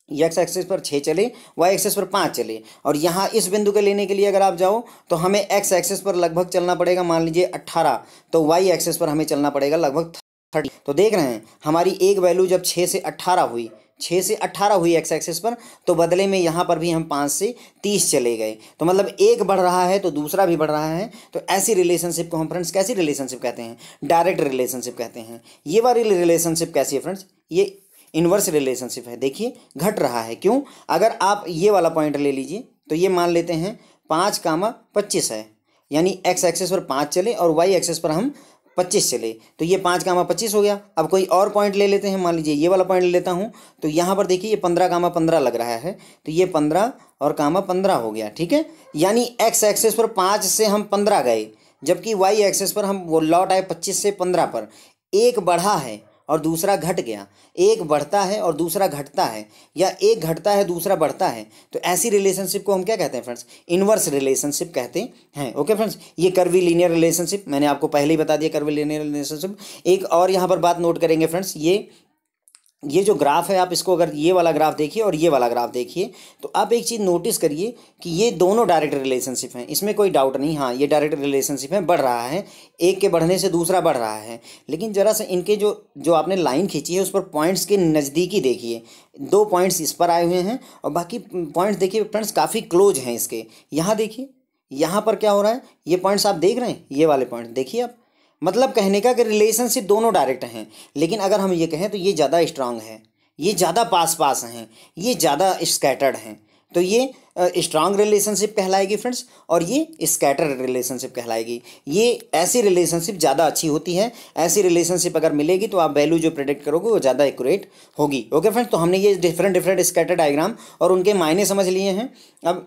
x एक्सिस पर 6 चले, y एक्सिस पर 5 चले, और यहाँ इस बिंदु के लेने के लिए अगर आप जाओ तो हमें x एक्सिस पर लगभग चलना पड़ेगा मान लीजिए 18, तो y एक्सिस पर हमें चलना पड़ेगा लगभग 30। तो देख रहे हैं हमारी एक वैल्यू जब 6 से 18 हुई, 6 से 18 हुई एक्स एक्सिस पर, तो बदले में यहाँ पर भी हम 5 से 30 चले गए। तो मतलब एक बढ़ रहा है तो दूसरा भी बढ़ रहा है। तो ऐसी रिलेशनशिप को हम फ्रेंड्स कैसी रिलेशनशिप कहते हैं, डायरेक्ट रिलेशनशिप कहते हैं। ये वाली रिलेशनशिप कैसी है फ्रेंड्स, ये इन्वर्स रिलेशनशिप है। देखिए घट रहा है, क्यों, अगर आप ये वाला पॉइंट ले लीजिए तो ये मान लेते हैं 5,25 है, यानी एक्स एक्सिस पर 5 चले और वाई एक्सिस पर हम 25 चले, तो ये 5,25 हो गया। अब कोई और पॉइंट ले लेते हैं, मान लीजिए ये वाला पॉइंट ले लेता हूँ, तो यहाँ पर देखिए ये 15,15 लग रहा है, तो ये 15 और 15 हो गया, ठीक है। यानी एक्स एक्सिस पर 5 से हम 15 गए, जबकि वाई एक्सिस पर हम वो लौट आए 25 से 15 पर। एक बढ़ा है और दूसरा घट गया, एक बढ़ता है और दूसरा घटता है, या एक घटता है दूसरा बढ़ता है, तो ऐसी रिलेशनशिप को हम क्या कहते हैं फ्रेंड्स? इन्वर्स रिलेशनशिप कहते हैं। ओके फ्रेंड्स, ये कर्वीलिनियर रिलेशनशिप मैंने आपको पहले ही बता दिया, कर्वीलिनियर रिलेशनशिप। एक और यहाँ पर बात नोट करेंगे फ्रेंड्स, ये जो ग्राफ है, आप इसको अगर ये वाला ग्राफ देखिए और ये वाला ग्राफ देखिए, तो आप एक चीज़ नोटिस करिए कि ये दोनों डायरेक्ट रिलेशनशिप हैं, इसमें कोई डाउट नहीं। हाँ, ये डायरेक्ट रिलेशनशिप है, बढ़ रहा है, एक के बढ़ने से दूसरा बढ़ रहा है। लेकिन ज़रा सा इनके जो आपने लाइन खींची है उस पर पॉइंट्स के नज़दीकी देखिए, 2 पॉइंट्स इस पर आए हुए हैं और बाकी पॉइंट्स देखिए फ्रेंड्स काफ़ी क्लोज हैं इसके। यहाँ देखिए, यहाँ पर क्या हो रहा है, ये पॉइंट्स आप देख रहे हैं, ये वाले पॉइंट देखिए आप, मतलब कहने का कि रिलेशनशिप दोनों डायरेक्ट हैं। लेकिन अगर हम ये कहें तो ये ज़्यादा स्ट्रांग है, ये ज़्यादा पास पास हैं, ये ज़्यादा स्कैटर्ड हैं, तो ये स्ट्रांग रिलेशनशिप कहलाएगी फ्रेंड्स, और ये स्कैटर्ड रिलेशनशिप कहलाएगी। ये ऐसी रिलेशनशिप ज़्यादा अच्छी होती है। ऐसी रिलेशनशिप अगर मिलेगी तो आप वैल्यू जो प्रेडिक्ट करोगे वो ज़्यादा एक्यूरेट होगी। ओके फ्रेंड्स, तो हमने ये डिफरेंट स्कैटर डायग्राम और उनके मायने समझ लिए हैं। अब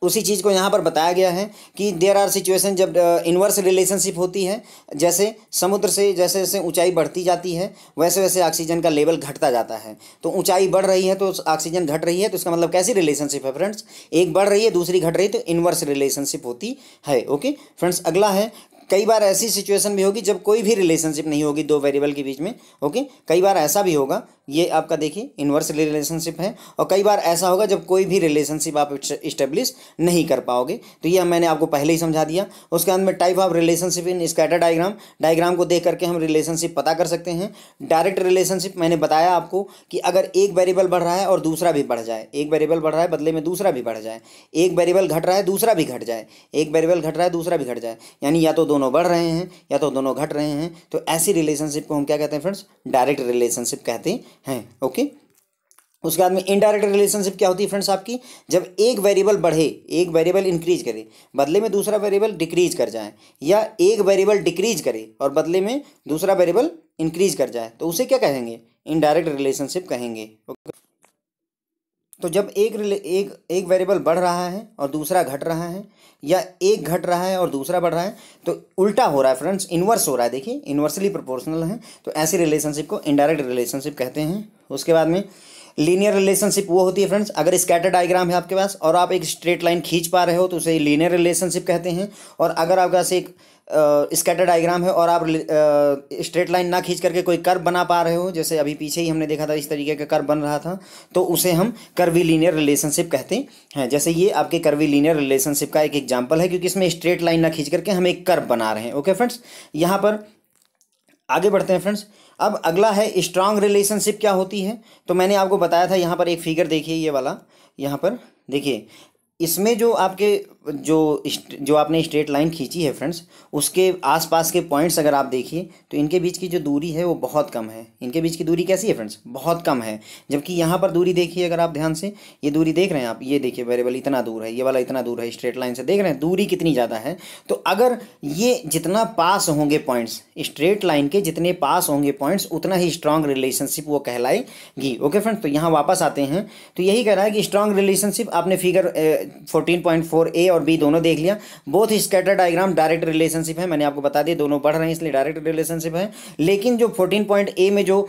उसी चीज़ को यहाँ पर बताया गया है कि देयर आर सिचुएशन जब इन्वर्स रिलेशनशिप होती है, जैसे समुद्र से जैसे जैसे ऊंचाई बढ़ती जाती है वैसे वैसे ऑक्सीजन का लेवल घटता जाता है। तो ऊंचाई बढ़ रही है तो ऑक्सीजन घट रही है, तो इसका मतलब कैसी रिलेशनशिप है फ्रेंड्स? एक बढ़ रही है दूसरी घट रही है, तो इन्वर्स रिलेशनशिप होती है। ओके फ्रेंड्स, अगला है, कई बार ऐसी सिचुएशन भी होगी जब कोई भी रिलेशनशिप नहीं होगी दो वेरिएबल के बीच में। ओके, कई बार ऐसा भी होगा, ये आपका देखिए इन्वर्स रिलेशनशिप है, और कई बार ऐसा होगा जब कोई भी रिलेशनशिप आप इस्टेब्लिश नहीं कर पाओगे। तो ये मैंने आपको पहले ही समझा दिया। उसके अंदर में type of relationship in scatter diagram को देख करके हम रिलेशनशिप पता कर सकते हैं। डायरेक्ट रिलेशनशिप मैंने बताया आपको कि अगर एक वेरिएबल बढ़ रहा है और दूसरा भी बढ़ जाए, एक वेरिएबल बढ़ रहा है बदले में दूसरा भी बढ़ जाए, एक वेरिएबल घट रहा है दूसरा भी घट जाए, एक वेरिएबल घट रहा है दूसरा भी घट जाए, यानी या तो दोनों बढ़ रहे हैं या तो दोनों घट रहे हैं, तो ऐसी रिलेशनशिप को हम क्या कहते हैं फ्रेंड्स? डायरेक्ट रिलेशनशिप कहते हैं। ओके, उसके बाद में इनडायरेक्ट रिलेशनशिप क्या होती है फ्रेंड्स आपकी? जब एक वेरिएबल बढ़े, एक वेरिएबल इंक्रीज करे, बदले में दूसरा वेरिएबल डिक्रीज कर जाए, या एक वेरिएबल डिक्रीज करे और बदले में दूसरा वेरिएबल इंक्रीज कर जाए, तो उसे क्या कहेंगे? इनडायरेक्ट रिलेशनशिप कहेंगे। तो जब एक वेरिएबल बढ़ रहा है और दूसरा घट रहा है, या एक घट रहा है और दूसरा बढ़ रहा है, तो उल्टा हो रहा है फ्रेंड्स, इन्वर्स हो रहा है, देखिए इन्वर्सली प्रोपोर्शनल है, तो ऐसी रिलेशनशिप को इनडायरेक्ट रिलेशनशिप कहते हैं। उसके बाद में लीनियर रिलेशनशिप वो होती है फ्रेंड्स, अगर स्कैटर डायग्राम है आपके पास और आप एक स्ट्रेट लाइन खींच पा रहे हो तो उसे लीनियर रिलेशनशिप कहते हैं। और अगर आपके पास एक स्कैटर डायग्राम है और आप स्ट्रेट लाइन ना खींच करके कोई कर्व बना पा रहे हो, जैसे अभी पीछे ही हमने देखा था इस तरीके का कर्व बन रहा था, तो उसे हम कर्वीलिनियर रिलेशनशिप कहते हैं। जैसे ये आपके कर्वीलिनियर रिलेशनशिप का एक एग्जांपल है, क्योंकि इसमें स्ट्रेट लाइन ना खींच करके हम एक कर्व बना रहे हैं। ओके फ्रेंड्स, यहाँ पर आगे बढ़ते हैं फ्रेंड्स। अब अगला है स्ट्रांग रिलेशनशिप क्या होती है, तो मैंने आपको बताया था, यहाँ पर एक फिगर देखिए, ये वाला यहाँ पर देखिए, इसमें जो आपके जो आपने स्ट्रेट लाइन खींची है फ्रेंड्स, उसके आसपास के पॉइंट्स अगर आप देखिए तो इनके बीच की जो दूरी है वो बहुत कम है। इनके बीच की दूरी कैसी है फ्रेंड्स? बहुत कम है। जबकि यहाँ पर दूरी देखिए, अगर आप ध्यान से ये दूरी देख रहे हैं आप, ये देखिए वेरिएबल इतना दूर है, ये वाला इतना दूर है, स्ट्रेट लाइन से देख रहे हैं दूरी कितनी ज़्यादा है। तो अगर ये जितना पास होंगे पॉइंट्स, स्ट्रेट लाइन के जितने पास होंगे पॉइंट्स, उतना ही स्ट्रांग रिलेशनशिप वो कहलाएगी। ओके फ्रेंड्स, तो यहाँ वापस आते हैं, तो यही कह रहा है कि स्ट्रांग रिलेशनशिप, आपने फिगर 14.4 और बी दोनों देख लिया। Both scatter diagram direct relationship है, मैंने आपको बता दिया, दोनों बढ़ रहे हैं इसलिए डायरेक्ट रिलेशनशिप है। लेकिन जो 14.A में जो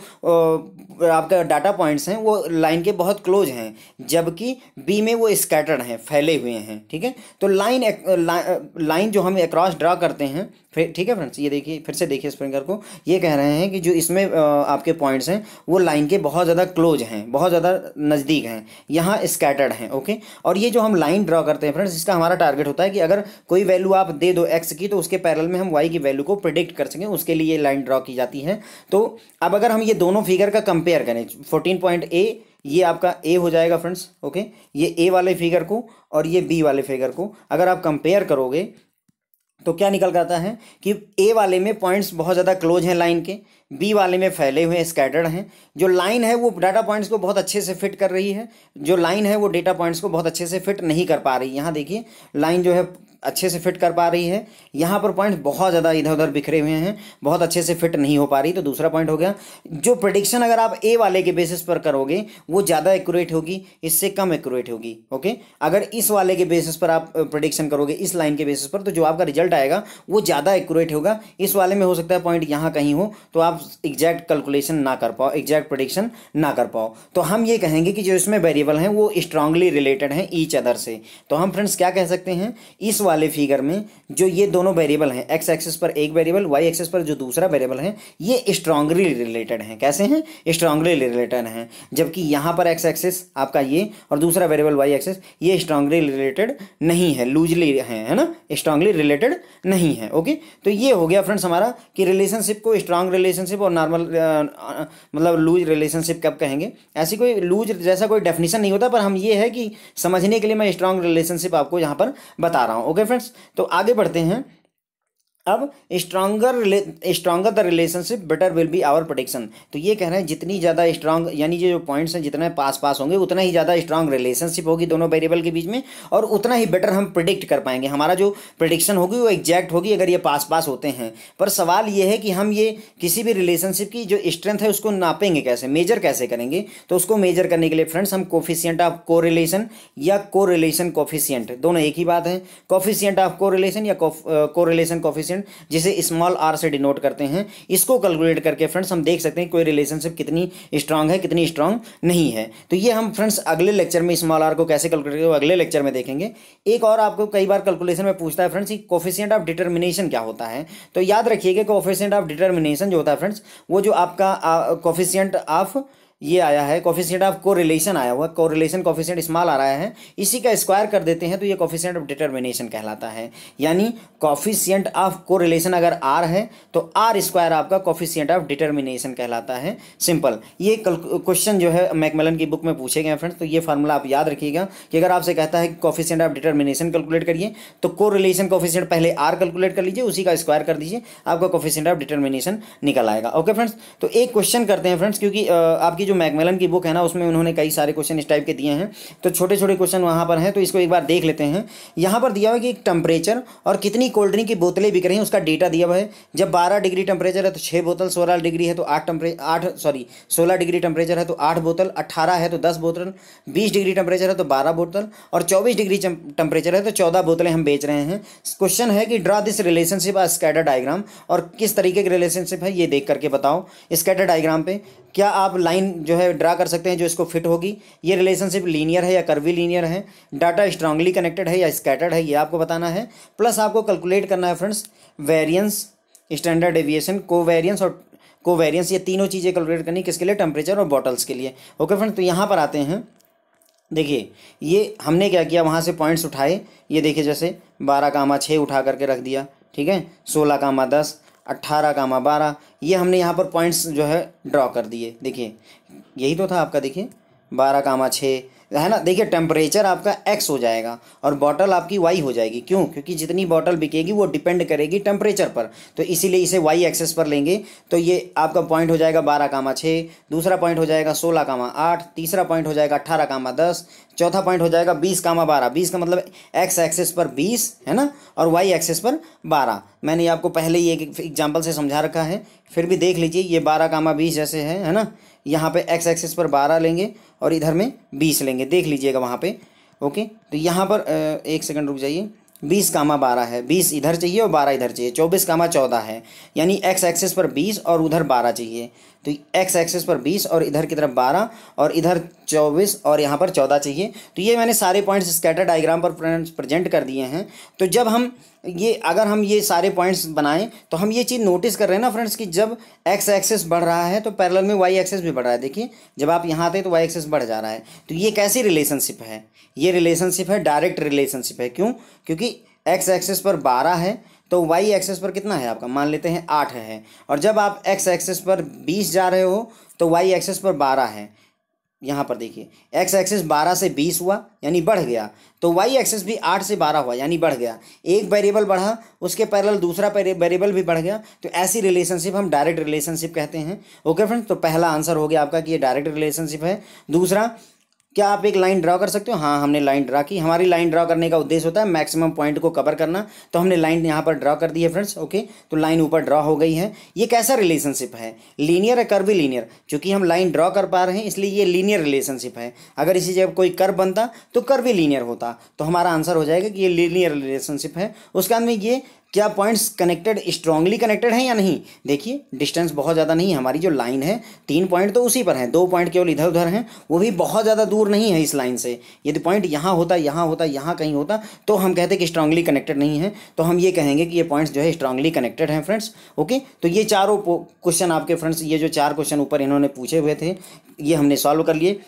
आपका डाटा पॉइंट्स हैं वो लाइन के बहुत क्लोज हैं, जबकि बी में वो स्कैटर्ड हैं, फैले हुए हैं। ठीक है, तो लाइन जो हम अक्रॉस ड्रा करते हैं, ठीक है फ्रेंड्स, ये देखिए फिर से देखिए स्प्रिंगर को, ये कह रहे हैं कि जो इसमें आपके पॉइंट्स हैं वो लाइन के बहुत ज़्यादा क्लोज हैं, बहुत ज़्यादा नज़दीक हैं, यहाँ स्कैटर्ड हैं। ओके, और ये जो हम लाइन ड्रॉ करते हैं फ्रेंड्स, इसका हमारा टारगेट होता है कि अगर कोई वैल्यू आप दे दो एक्स की, तो उसके पैरेलल में हम वाई की वैल्यू को प्रिडिक्ट कर सकें, उसके लिए लाइन ड्रॉ की जाती है। तो अब अगर हम ये दोनों फिगर का कंपेयर करें, 14.A ये आपका ए हो जाएगा फ्रेंड्स। ओके, ये ए वाले फिगर को और ये बी वाले फिगर को अगर आप कंपेयर करोगे तो क्या निकल कर आता है कि ए वाले में पॉइंट्स बहुत ज़्यादा क्लोज हैं लाइन के, बी वाले में फैले हुए स्कैटर्ड हैं। जो लाइन है वो डाटा पॉइंट्स को बहुत अच्छे से फिट कर रही है, जो लाइन है वो डेटा पॉइंट्स को बहुत अच्छे से फिट नहीं कर पा रही। यहाँ देखिए लाइन जो है अच्छे से फिट कर पा रही है, यहाँ पर पॉइंट्स बहुत ज़्यादा इधर उधर बिखरे हुए हैं, बहुत अच्छे से फिट नहीं हो पा रही। तो दूसरा पॉइंट हो गया, जो प्रेडिक्शन अगर आप ए वाले के बेसिस पर करोगे वो ज़्यादा एक्यूरेट होगी, इससे कम एक्यूरेट होगी। ओके, अगर इस वाले के बेसिस पर आप प्रेडिक्शन करोगे, इस लाइन के बेसिस पर, तो जो आपका रिजल्ट आएगा वो ज़्यादा एक्यूरेट होगा। इस वाले में हो सकता है पॉइंट यहाँ कहीं हो, तो आप एग्जैक्ट कैलकुलेशन ना कर पाओ, एग्जैक्ट प्रेडिक्शन ना कर पाओ, तो हम ये कहेंगे कि जो इसमें वेरिएबल हैं वो स्ट्रांगली रिलेटेड हैं ईच अदर से। तो हम फ्रेंड्स क्या कह सकते हैं, इस वाले फिगर में जो ये दोनों वेरिएबल हैं, एक्स एक्सिस पर एक वेरिएबल, वाई एक्सिस पर जो दूसरा वेरिएबल है, ये स्ट्रांगली रिलेटेड हैं। कैसे हैं, स्ट्रांगली रिलेटेड हैं। जबकि यहाँ पर एक्स एक्सिस आपका ये और दूसरा वेरिएबल वाई एक्सिस ये स्ट्रांगली रिलेटेड नहीं है, लूजली है ना, स्ट्रांगली रिलेटेड नहीं है। ओके, तो ये हो गया फ्रेंड्स हमारा कि रिलेशनशिप को स्ट्रांग रिलेशनशिप और नॉर्मल मतलब लूज रिलेशनशिप कब कहेंगे। ऐसी कोई लूज जैसा कोई डेफिनेशन नहीं होता, पर हम ये है कि समझने के लिए मैं स्ट्रांग रिलेशनशिप आपको यहाँ पर बता रहा हूँ। ओके फ्रेंड्स, तो आगे बढ़ते हैं। अब stronger the relationship better will be our prediction. तो ये कह रहे हैं जितनी ज़्यादा स्ट्रांग, यानी जो पॉइंट्स हैं जितने पास पास होंगे उतना ही ज़्यादा स्ट्रांग रिलेशनशिप होगी दोनों वेरिएबल के बीच में, और उतना ही बेटर हम प्रिडिक्ट कर पाएंगे। हमारा जो प्रिडिक्शन होगी वो एग्जैक्ट होगी अगर ये पास पास होते हैं। पर सवाल ये है कि हम ये किसी भी रिलेशनशिप की जो स्ट्रेंथ है उसको नापेंगे कैसे, मेजर कैसे करेंगे। तो उसको मेजर करने के लिए फ्रेंड्स हम कोफिशिएंट ऑफ कोरिलेशन या कोरिलेशन कोफिशिएंट, दोनों एक ही बात है। कोफिशिएंट ऑफ कोरिलेशन या कोरिलेशन कोफिशिएंट, जिसे स्मॉल आर से डिनोट करते हैं, इसको कैलकुलेट करके फ्रेंड्स हम देख सकते हैं कोई रिलेशनशिप कितनी स्ट्रांग है कितनी स्ट्रांग नहीं है। तो ये हम फ्रेंड्स अगले लेक्चर में स्मॉल आर को कैसे कैलकुलेट करेंगे अगले लेक्चर में देखेंगे। एक और आपको कई बार कैलकुलेशन में पूछता है फ्रेंड्स कि कोफिशिएंट ऑफ डिटर्मिनेशन क्या होता है। तो याद रखिएगा कोफिशिएंट ऑफ डिटर्मिनेशन जो होता है फ्रेंड्स, वो जो आपका कोफिशिएंट ऑफ ये आया है, कोफिशिएंट ऑफ कोरिलेशन आया हुआ, कोरिलेशन कोफिशिएंट स्मॉल आ रहा है, इसी का स्क्वायर कर देते हैं तो ये कोफिशिएंट ऑफ डिटर्मिनेशन कहलाता है। यानी कोफिशिएंट ऑफ कोरिलेशन अगर आर है तो आर स्क्वायर आपका कोफिशिएंट ऑफ डिटर्मिनेशन कहलाता है। सिंपल, ये क्वेश्चन जो है मैकमिलन की बुक में पूछे गए हैं फ्रेंड्स। तो ये फार्मूला आप याद रखिएगा कि अगर आपसे कहता है कि कोफिशिएंट ऑफ डिटर्मिनेशन कैलकुलेट करिए तो कोरिलेशन कोफिशिएंट पहले आर कैलकुलेट कर लीजिए, उसी का स्क्वायर कर दीजिए, आपका कोफिशिएंट ऑफ डिटर्मिनेशन निकल आएगा। ओके फ्रेंड्स, तो एक क्वेश्चन करते हैं फ्रेंड्स, क्योंकि आपकी जो मैकमिलन की बुक है ना उसमें उन्होंने कई सारे क्वेश्चन इस टाइप के दिए हैं, तो छोटे छोटे क्वेश्चन वहाँ पर हैं, तो इसको एक बार देख लेते हैं। यहाँ पर दिया हुआ है कि टेम्परेचर और कितनी कोल्ड ड्रिंक की बोतलें बिक रही हैं उसका डेटा दिया हुआ है। जब 12 डिग्री टेम्परेचर है तो 6 बोतल, 16 डिग्री है तो 16 डिग्री टेम्परेचर है तो 8 बोतल, 18 है तो 10 बोतल, 20 डिग्री टेम्परेचर है तो 12 बोतल और 24 डिग्री टेम्परेचर है तो 14 बोतलें हम बेच रहे हैं। क्वेश्चन है कि draw this relationship a scatter diagram, और किस तरीके की रिलेशनशिप है ये देख करके बताओ। स्कैटर डायग्राम पे क्या आप लाइन जो है ड्रा कर सकते हैं जो इसको फिट होगी। ये रिलेशनशिप लीनियर है या कर्वी लीनियर है, डाटा स्ट्रांगली कनेक्टेड है या स्कैटर्ड है, ये आपको बताना है। प्लस आपको कैलकुलेट करना है friends variance, standard deviation, covariance और कोवेरियंस, ये तीनों चीज़ें कैलकुलेट करनी किसके लिए, टेम्परेचर और बॉटल्स के लिए। ओके फ्रेंड्स, तो यहाँ पर आते हैं। देखिए ये हमने क्या किया, वहाँ से पॉइंट्स उठाए, ये देखिए जैसे 12,6 उठा करके रख दिया, ठीक है, 16,10, 18,12, ये हमने यहाँ पर पॉइंट्स जो है ड्रॉ कर दिए। देखिए यही तो था आपका, देखिए 12,6 है ना। देखिए टेम्परेचर आपका x हो जाएगा और बॉटल आपकी y हो जाएगी। क्यों? क्योंकि जितनी बॉटल बिकेगी वो डिपेंड करेगी टेम्परेचर पर, तो इसीलिए इसे y एक्सेस पर लेंगे। तो ये आपका पॉइंट हो जाएगा 12,6, दूसरा पॉइंट हो जाएगा 16,8, तीसरा पॉइंट हो जाएगा 18,10, चौथा पॉइंट हो जाएगा 20,12। 20 का मतलब x एक्सेस पर 20 है ना, और y एक्सेस पर 12। मैंने आपको पहले ही एक एग्जाम्पल से समझा रखा है, फिर भी देख लीजिए। ये 12,20 जैसे है ना, यहाँ पे x एक्सेस पर 12 लेंगे और इधर में 20 लेंगे, देख लीजिएगा वहाँ पे। ओके, तो यहाँ पर एक सेकंड रुक जाइए, 20,12 है, 20 इधर चाहिए और 12 इधर चाहिए, 24,14 है, यानी x एक्सेस पर 20 और उधर 12 चाहिए। तो x एक्सेस पर 20 और इधर की तरफ 12 और इधर 24 और यहाँ पर 14 चाहिए। तो ये मैंने सारे पॉइंट्स स्कैटर डायग्राम पर प्रेजेंट कर दिए हैं। तो जब हम ये अगर हम ये सारे पॉइंट्स बनाएं तो हम ये चीज़ नोटिस कर रहे हैं ना फ्रेंड्स कि जब x एक्सेस बढ़ रहा है तो पैरेलल में y एक्सेस भी बढ़ रहा है। देखिए जब आप यहाँ आते हैं तो y एक्सेस बढ़ जा रहा है। तो ये कैसी रिलेशनशिप है? ये रिलेशनशिप है डायरेक्ट रिलेशनशिप है। क्यों? क्योंकि x एक्सेस पर 12 है तो y एक्सेस पर कितना है आपका, मान लेते हैं 8 है, और जब आप x एक्सेस पर 20 जा रहे हो तो y एक्सेस पर 12 है। यहाँ पर देखिए x एक्सेस 12 से 20 हुआ यानी बढ़ गया, तो y एक्सेस भी 8 से 12 हुआ यानी बढ़ गया। एक वेरिएबल बढ़ा उसके पैरेलल दूसरा वेरिएबल भी बढ़ गया, तो ऐसी रिलेशनशिप हम डायरेक्ट रिलेशनशिप कहते हैं। ओके फ्रेंड्स, तो पहला आंसर हो गया आपका कि ये डायरेक्ट रिलेशनशिप है। दूसरा, क्या आप एक लाइन ड्रा कर सकते हो? हाँ, हमने लाइन ड्रा की। हमारी लाइन ड्रा करने का उद्देश्य होता है मैक्सिमम पॉइंट को कवर करना, तो हमने लाइन यहाँ पर ड्रा कर दी है फ्रेंड्स। ओके, तो लाइन ऊपर ड्रा हो गई है। ये कैसा रिलेशनशिप है? लीनियर है, कर्वी लीनियर? क्योंकि हम लाइन ड्रा कर पा रहे हैं इसलिए ये लीनियर रिलेशनशिप है। अगर इसी जगह कोई कर्व बनता तो कर्वी लीनियर होता, तो हमारा आंसर हो जाएगा कि ये लीनियर रिलेशनशिप है। उसके बाद में ये क्या पॉइंट्स कनेक्टेड स्ट्रांगली कनेक्टेड हैं या नहीं। देखिए डिस्टेंस बहुत ज़्यादा नहीं है, हमारी जो लाइन है 3 पॉइंट तो उसी पर हैं, 2 पॉइंट केवल इधर उधर हैं, वो भी बहुत ज़्यादा दूर नहीं है इस लाइन से। यदि पॉइंट यहाँ होता, यहाँ होता, यहाँ कहीं होता तो हम कहते कि स्ट्रांगली कनेक्टेड नहीं है, तो हम ये कहेंगे कि ये पॉइंट्स जो है स्ट्रांगली कनेक्टेड हैं फ्रेंड्स। ओके, तो ये चारों क्वेश्चन आपके फ्रेंड्स, ये जो 4 क्वेश्चन ऊपर इन्होंने पूछे हुए थे ये हमने सॉल्व कर लिए।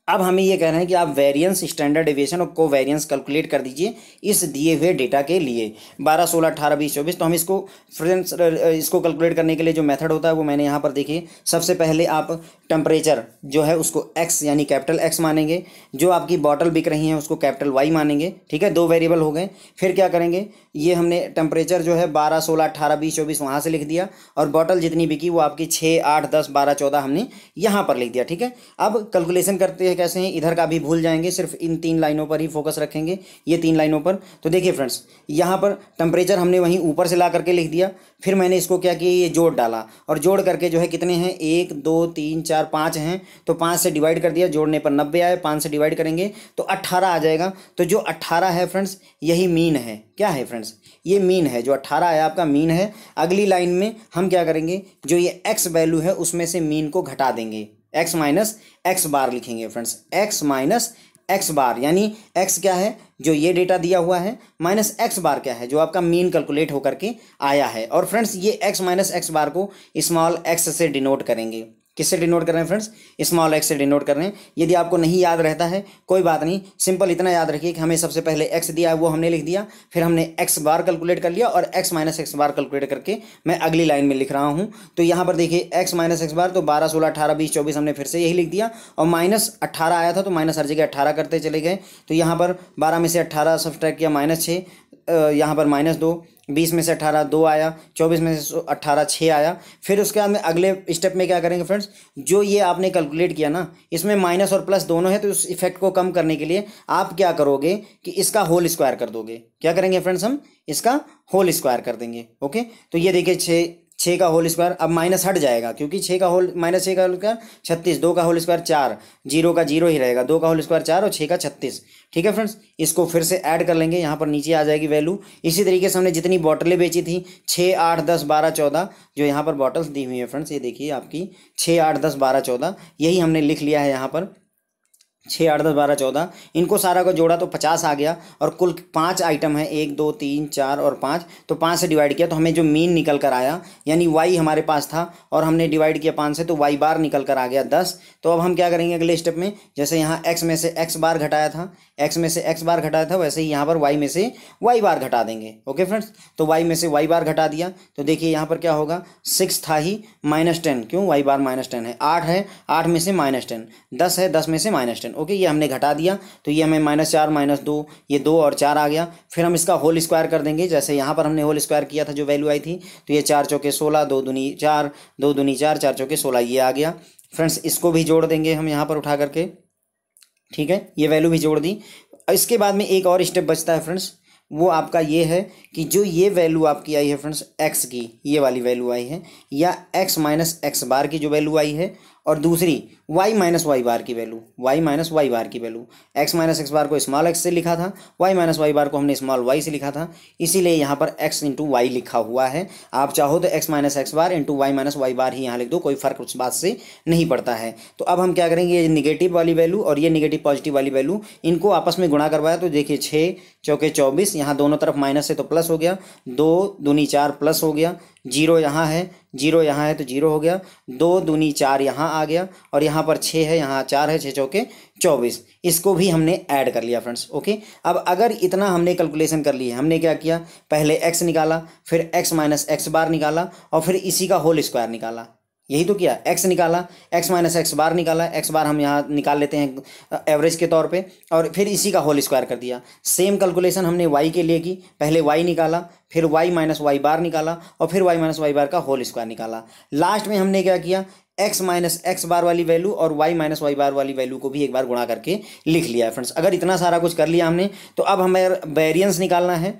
अब हमें ये कह रहे हैं कि आप वेरिएंस, स्टैंडर्ड डेविएशन और कोवेरिएंस कैलकुलेट कर दीजिए इस दिए हुए डेटा के लिए 12, 16, 18, 20, 24। तो हम इसको फ्रेंड्स इसको कैलकुलेट करने के लिए जो मेथड होता है वो मैंने यहाँ पर देखिए। सबसे पहले आप टेम्परेचर जो है उसको x यानी कैपिटल X मानेंगे, जो आपकी बॉटल बिक रही हैं उसको कैपिटल Y मानेंगे, ठीक है, 2 वेरिएबल हो गए। फिर क्या करेंगे, ये हमने टेम्परेचर जो है 12, 16, 18, 20, 24 वहाँ से लिख दिया, और बॉटल जितनी बिकी वो आपकी 6, 8, 10, 12, 14 हमने यहाँ पर लिख दिया, ठीक है। अब कैलकुलेशन करते हैं कैसे हैं, इधर का भी भूल जाएंगे, सिर्फ इन 3 लाइनों पर ही फोकस रखेंगे, ये 3 लाइनों पर। तो देखिए फ्रेंड्स, यहाँ पर टेम्परेचर हमने वहीं ऊपर से ला करके लिख दिया, फिर मैंने इसको क्या किया, ये जोड़ डाला, और जोड़ करके जो है कितने हैं 1, 2, 3, 4, 5 हैं, तो 5 से डिवाइड कर दिया, जोड़ने पर 90 आए, 5 से डिवाइड करेंगे तो 18 आ जाएगा। तो जो 18 है फ्रेंड्स यही मीन है। क्या है फ्रेंड्स, ये मीन है, जो 18 है आपका मीन है। अगली लाइन में हम क्या करेंगे, जो ये x वैल्यू है उसमें से मीन को घटा देंगे, x माइनस एक्स बार लिखेंगे फ्रेंड्स, x माइनस एक्स बार, यानी x क्या है जो ये डेटा दिया हुआ है, माइनस एक्स बार क्या है जो आपका मीन कैलकुलेट होकर के आया है। और फ्रेंड्स ये x माइनस एक्स बार को स्मॉल x से डिनोट करेंगे। किससे डिनोट कर रहे हैं फ्रेंड्स, स्मॉल x से डिनोट कर रहे हैं। यदि आपको नहीं याद रहता है कोई बात नहीं, सिंपल इतना याद रखिए कि हमें सबसे पहले x दिया है वो हमने लिख दिया, फिर हमने x बार कैलकुलेट कर लिया और x माइनस एक्स बार कैलकुलेट करके मैं अगली लाइन में लिख रहा हूँ। तो यहाँ पर देखिए x माइनस एक्स बार, तो 12, 16, 18, 20, 24 हमने फिर से यही लिख दिया, और माइनस 18 आया था तो माइनस हर जगह 18 करते चले गए। तो यहाँ पर 12 में से 18 सब्ट्रैक्ट किया, -6, यहाँ पर -2, 20 में से 18 2 आया, 24 में से 18 6 आया। फिर उसके बाद में अगले स्टेप में क्या करेंगे फ्रेंड्स, जो ये आपने कैलकुलेट किया ना इसमें माइनस और प्लस दोनों है, तो उस इफेक्ट को कम करने के लिए आप क्या करोगे कि इसका होल स्क्वायर कर दोगे। क्या करेंगे फ्रेंड्स, हम इसका होल स्क्वायर कर देंगे। ओके, तो ये देखिए 6 का होल स्क्वायर, अब माइनस हट जाएगा क्योंकि 6 का होल माइनस 6 का होल स्क्वायर 36, 2 का होल स्क्वायर 4, 0 का 0 ही रहेगा, 2 का होल स्क्वायर 4 और 6 का 36। ठीक है फ्रेंड्स, इसको फिर से ऐड कर लेंगे, यहाँ पर नीचे आ जाएगी वैल्यू। इसी तरीके से हमने जितनी बॉटलें बेची थी 6, 8, 10, 12, 14, जो यहाँ पर बॉटल्स दी हुई है फ्रेंड्स, ये देखिए आपकी 6, 8, 10, 12, 14, यही हमने लिख लिया है यहाँ पर 6, 8, 10, 12, 14, इनको सारा को जोड़ा तो 50 आ गया। और कुल 5 आइटम है, 1, 2, 3, 4 और 5, तो 5 से डिवाइड किया तो हमें जो मीन निकल कर आया, यानी y हमारे पास था और हमने डिवाइड किया 5 से, तो y बार निकल कर आ गया 10। तो अब हम क्या करेंगे अगले स्टेप में, जैसे यहाँ x में से x बार घटाया था, x में से x बार घटाया था, वैसे ही यहाँ पर y में से y बार घटा देंगे। ओके फ्रेंड्स, तो y में से y बार घटा दिया तो देखिए यहाँ पर क्या होगा, 6 था ही -10, क्यों y बार -10 है, 8 है 8 में से -10, 10 है 10 में से -10। ओके, ये हमने घटा दिया तो ये हमें -4 -2, ये 2 और 4 आ गया। फिर हम इसका होल स्क्वायर कर देंगे, जैसे यहाँ पर हमने होल स्क्वायर किया था जो वैल्यू आई थी, तो ये 4 चौके 16, 2 दूनी 4, 2 दूनी 4, 4 चौके 16, ये आ गया। फ्रेंड्स इसको भी जोड़ देंगे हम यहाँ पर उठा करके, ठीक है, ये वैल्यू भी जोड़ दी। इसके बाद में एक और स्टेप बचता है फ्रेंड्स, वो आपका ये है कि जो ये वैल्यू आपकी आई है फ्रेंड्स x की, ये वाली वैल्यू आई है, या x माइनस एक्स बार की जो वैल्यू आई है, और दूसरी y माइनस वाई बार की वैल्यू, y माइनस वाई बार की वैल्यू। x माइनस एक्स बार को स्मॉल x से लिखा था, y माइनस वाई बार को हमने स्मॉल y से लिखा था, इसीलिए यहाँ पर x इंटू वाई लिखा हुआ है। आप चाहो तो x minus x bar into Y minus Y बार ही यहाँ लिख दो, कोई फर्क उस बात से नहीं पड़ता है। तो अब हम क्या करेंगे, ये निगेटिव वाली वैल्यू और ये निगेटिव पॉजिटिव वाली वैल्यू, इनको आपस में गुणा करवाया तो देखिए 6 चौके 24, यहाँ दोनों तरफ माइनस है तो प्लस हो गया, 2 दूनी 4 प्लस हो गया, 0 यहाँ है, 0 यहाँ है तो 0 हो गया, 2 दूनी 4 यहाँ आ गया, और यहाँ पर 6 है, यहाँ 4 है, 6 चौके 24, इसको भी हमने ऐड कर लिया फ्रेंड्स। ओके, अब अगर इतना हमने कैलकुलेशन कर लिया, हमने क्या किया, पहले x निकाला, फिर x माइनस एक्स बार निकाला, और फिर इसी का होल स्क्वायर निकाला, यही तो किया, x निकाला, x माइनस एक्स बार निकाला, x बार हम यहाँ निकाल लेते हैं एवरेज के तौर पे, और फिर इसी का होल स्क्वायर कर दिया। सेम कैलकुलेशन हमने y के लिए की, पहले y निकाला, फिर y माइनस वाई बार निकाला, और फिर y माइनस वाई बार का होल स्क्वायर निकाला। लास्ट में हमने क्या किया, x माइनस एक्स बार वाली वैल्यू और y माइनस वाई बार वाली वैल्यू को भी एक बार गुणा करके लिख लिया है फ्रेंड्स। अगर इतना सारा कुछ कर लिया हमने, तो अब हमें वेरिएंस निकालना है।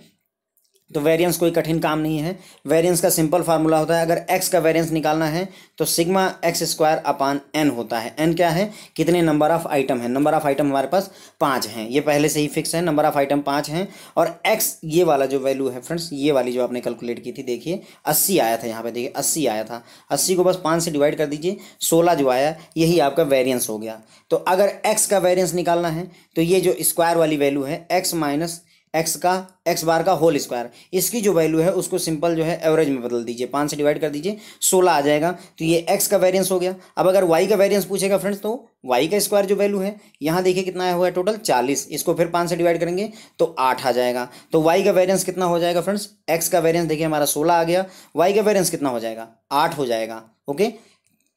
तो वेरिएंस कोई कठिन काम नहीं है। वेरिएंस का सिंपल फार्मूला होता है, अगर x का वेरिएंस निकालना है तो sigma x square upon n होता है। n क्या है, कितने नंबर ऑफ आइटम है। नंबर ऑफ आइटम हमारे पास 5 हैं, ये पहले से ही फिक्स है, नंबर ऑफ आइटम 5 हैं। और x ये वाला जो वैल्यू है फ्रेंड्स, ये वाली जो आपने कैलकुलेट की थी, देखिए 80 आया था, यहाँ पे देखिए 80 आया था। 80 को बस 5 से डिवाइड कर दीजिए, 16 जो आया यही आपका वेरिएंस हो गया। तो अगर x का वेरिएंस निकालना है तो ये जो स्क्वायर वाली वैल्यू है x माइनस एक्स बार का होल स्क्वायर, इसकी जो वैल्यू है उसको सिंपल जो है एवरेज में बदल दीजिए, 5 से डिवाइड कर दीजिए, 16 आ जाएगा। तो ये x का वेरिएंस हो गया। अब अगर y का वेरिएंस पूछेगा फ्रेंड्स, तो y का स्क्वायर जो वैल्यू है यहाँ देखिए कितना आया हुआ है टोटल 40, इसको फिर 5 से डिवाइड करेंगे तो 8 आ जाएगा। तो y का वेरिएंस कितना हो जाएगा फ्रेंड्स, x का वेरिएंस देखिए हमारा 16 आ गया, y का वेरिएंस कितना हो जाएगा, 8 हो जाएगा। ओके,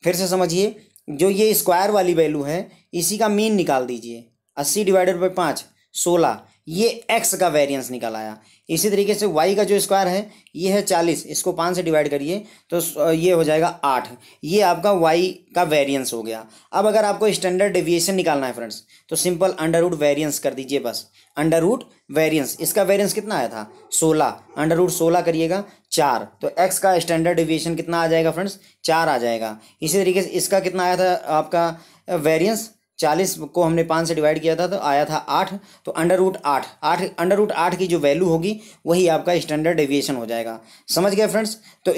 फिर से समझिए, जो ये स्क्वायर वाली वैल्यू है इसी का मीन निकाल दीजिए, 80 डिवाइडेड बाई 5 16, ये x का वेरिएंस निकल आया। इसी तरीके से y का जो स्क्वायर है ये है 40, इसको 5 से डिवाइड करिए तो ये हो जाएगा 8, ये आपका y का वेरिएंस हो गया। अब अगर आपको स्टैंडर्ड डेविएशन निकालना है फ्रेंड्स, तो सिंपल अंडर रूट वेरिएंस कर दीजिए, बस अंडर रूट वेरिएंस। इसका वेरिएंस कितना आया था 16, अंडर रूट 16 करिएगा 4, तो x का स्टैंडर्ड डेविएशन कितना आ जाएगा फ्रेंड्स, 4 आ जाएगा। इसी तरीके से इसका कितना आया था आपका वेरिएंस, 40 को हमने 5 से डिवाइड किया था तो आया था 8, तो अंडर रूट 8 अंडर रूट 8 की जो वैल्यू होगी वही आपका स्टैंडर्ड डेविएशन हो जाएगा। समझ गए फ्रेंड्स। तो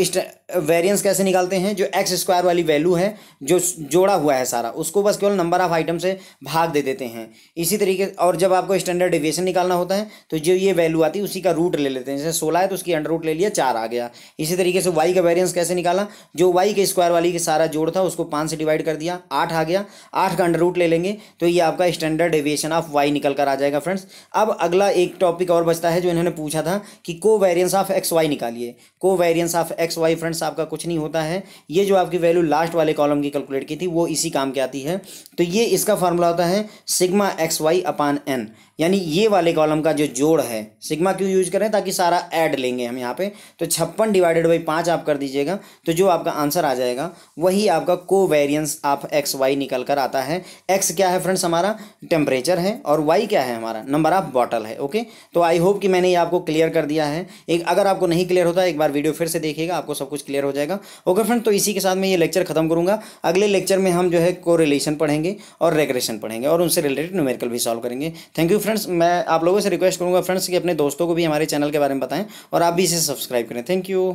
वेरिएंस कैसे निकालते हैं, जो एक्स स्क्वायर वाली वैल्यू है जो जोड़ा हुआ है सारा, उसको बस केवल नंबर ऑफ आइटम से भाग दे देते हैं। इसी तरीके, और जब आपको स्टैंडर्ड डेविएशन निकालना होता है तो जो ये वैल्यू आती है उसी का रूट ले लेते हैं। जैसे 16 है तो उसकी अंडर रूट ले लिया, 4 आ गया। इसी तरीके से वाई का वेरिएंस कैसे निकाला, जो वाई के स्क्वायर वाली के सारा जोड़ था उसको 5 से डिवाइड कर दिया, 8 आ गया, 8 का अंडर रूट ले लेंगे तो ये आपका स्टैंडर्ड डेविएशन ऑफ वाई निकल कर आ जाएगा फ्रेंड्स। अब अगला एक टॉपिक और बचता है जो इन्होंने पूछा था कि कोवेरिएंस ऑफ एक्स वाई निकालिए। Covariance of X Y friends आपका कुछ नहीं होता है, ये जो आपकी वैल्यू लास्ट वाले कॉलम की कैलकुलेट की थी वो इसी काम की आती है। तो ये इसका फार्मूला होता है सिग्मा एक्स वाई अपान एन, यानी ये वाले कॉलम का जो जोड़ है। सिग्मा क्यों यूज करें, ताकि सारा ऐड लेंगे हम यहाँ पे, तो 56 डिवाइडेड बाई 5 आप कर दीजिएगा, तो जो आपका आंसर आ जाएगा वही आपका कोवेरिएंस ऑफ एक्स वाई निकल कर आता है। एक्स क्या है फ्रेंड्स हमारा टेम्परेचर है, और वाई क्या है हमारा नंबर ऑफ बॉटल है। ओके, तो आई होप कि मैंने ये आपको क्लियर कर दिया है। एक अगर आपको नहीं क्लियर होता है एक बार वीडियो फिर से देखिएगा, आपको सब कुछ क्लियर हो जाएगा। ओके फ्रेंड, तो इसी के साथ मैं ये लेक्चर खत्म करूँगा। अगले लेक्चर में हम जो है कोरिलेशन पढ़ेंगे और रेग्रेशन पढ़ेंगे और उनसे रिलेटेड न्यूमेरिकल भी सॉल्व करेंगे। Thank you friends. मैं आप लोगों से रिक्वेस्ट करूंगा फ्रेंड्स कि अपने दोस्तों को भी हमारे चैनल के बारे में बताएं और आप भी इसे सब्सक्राइब करें। Thank you.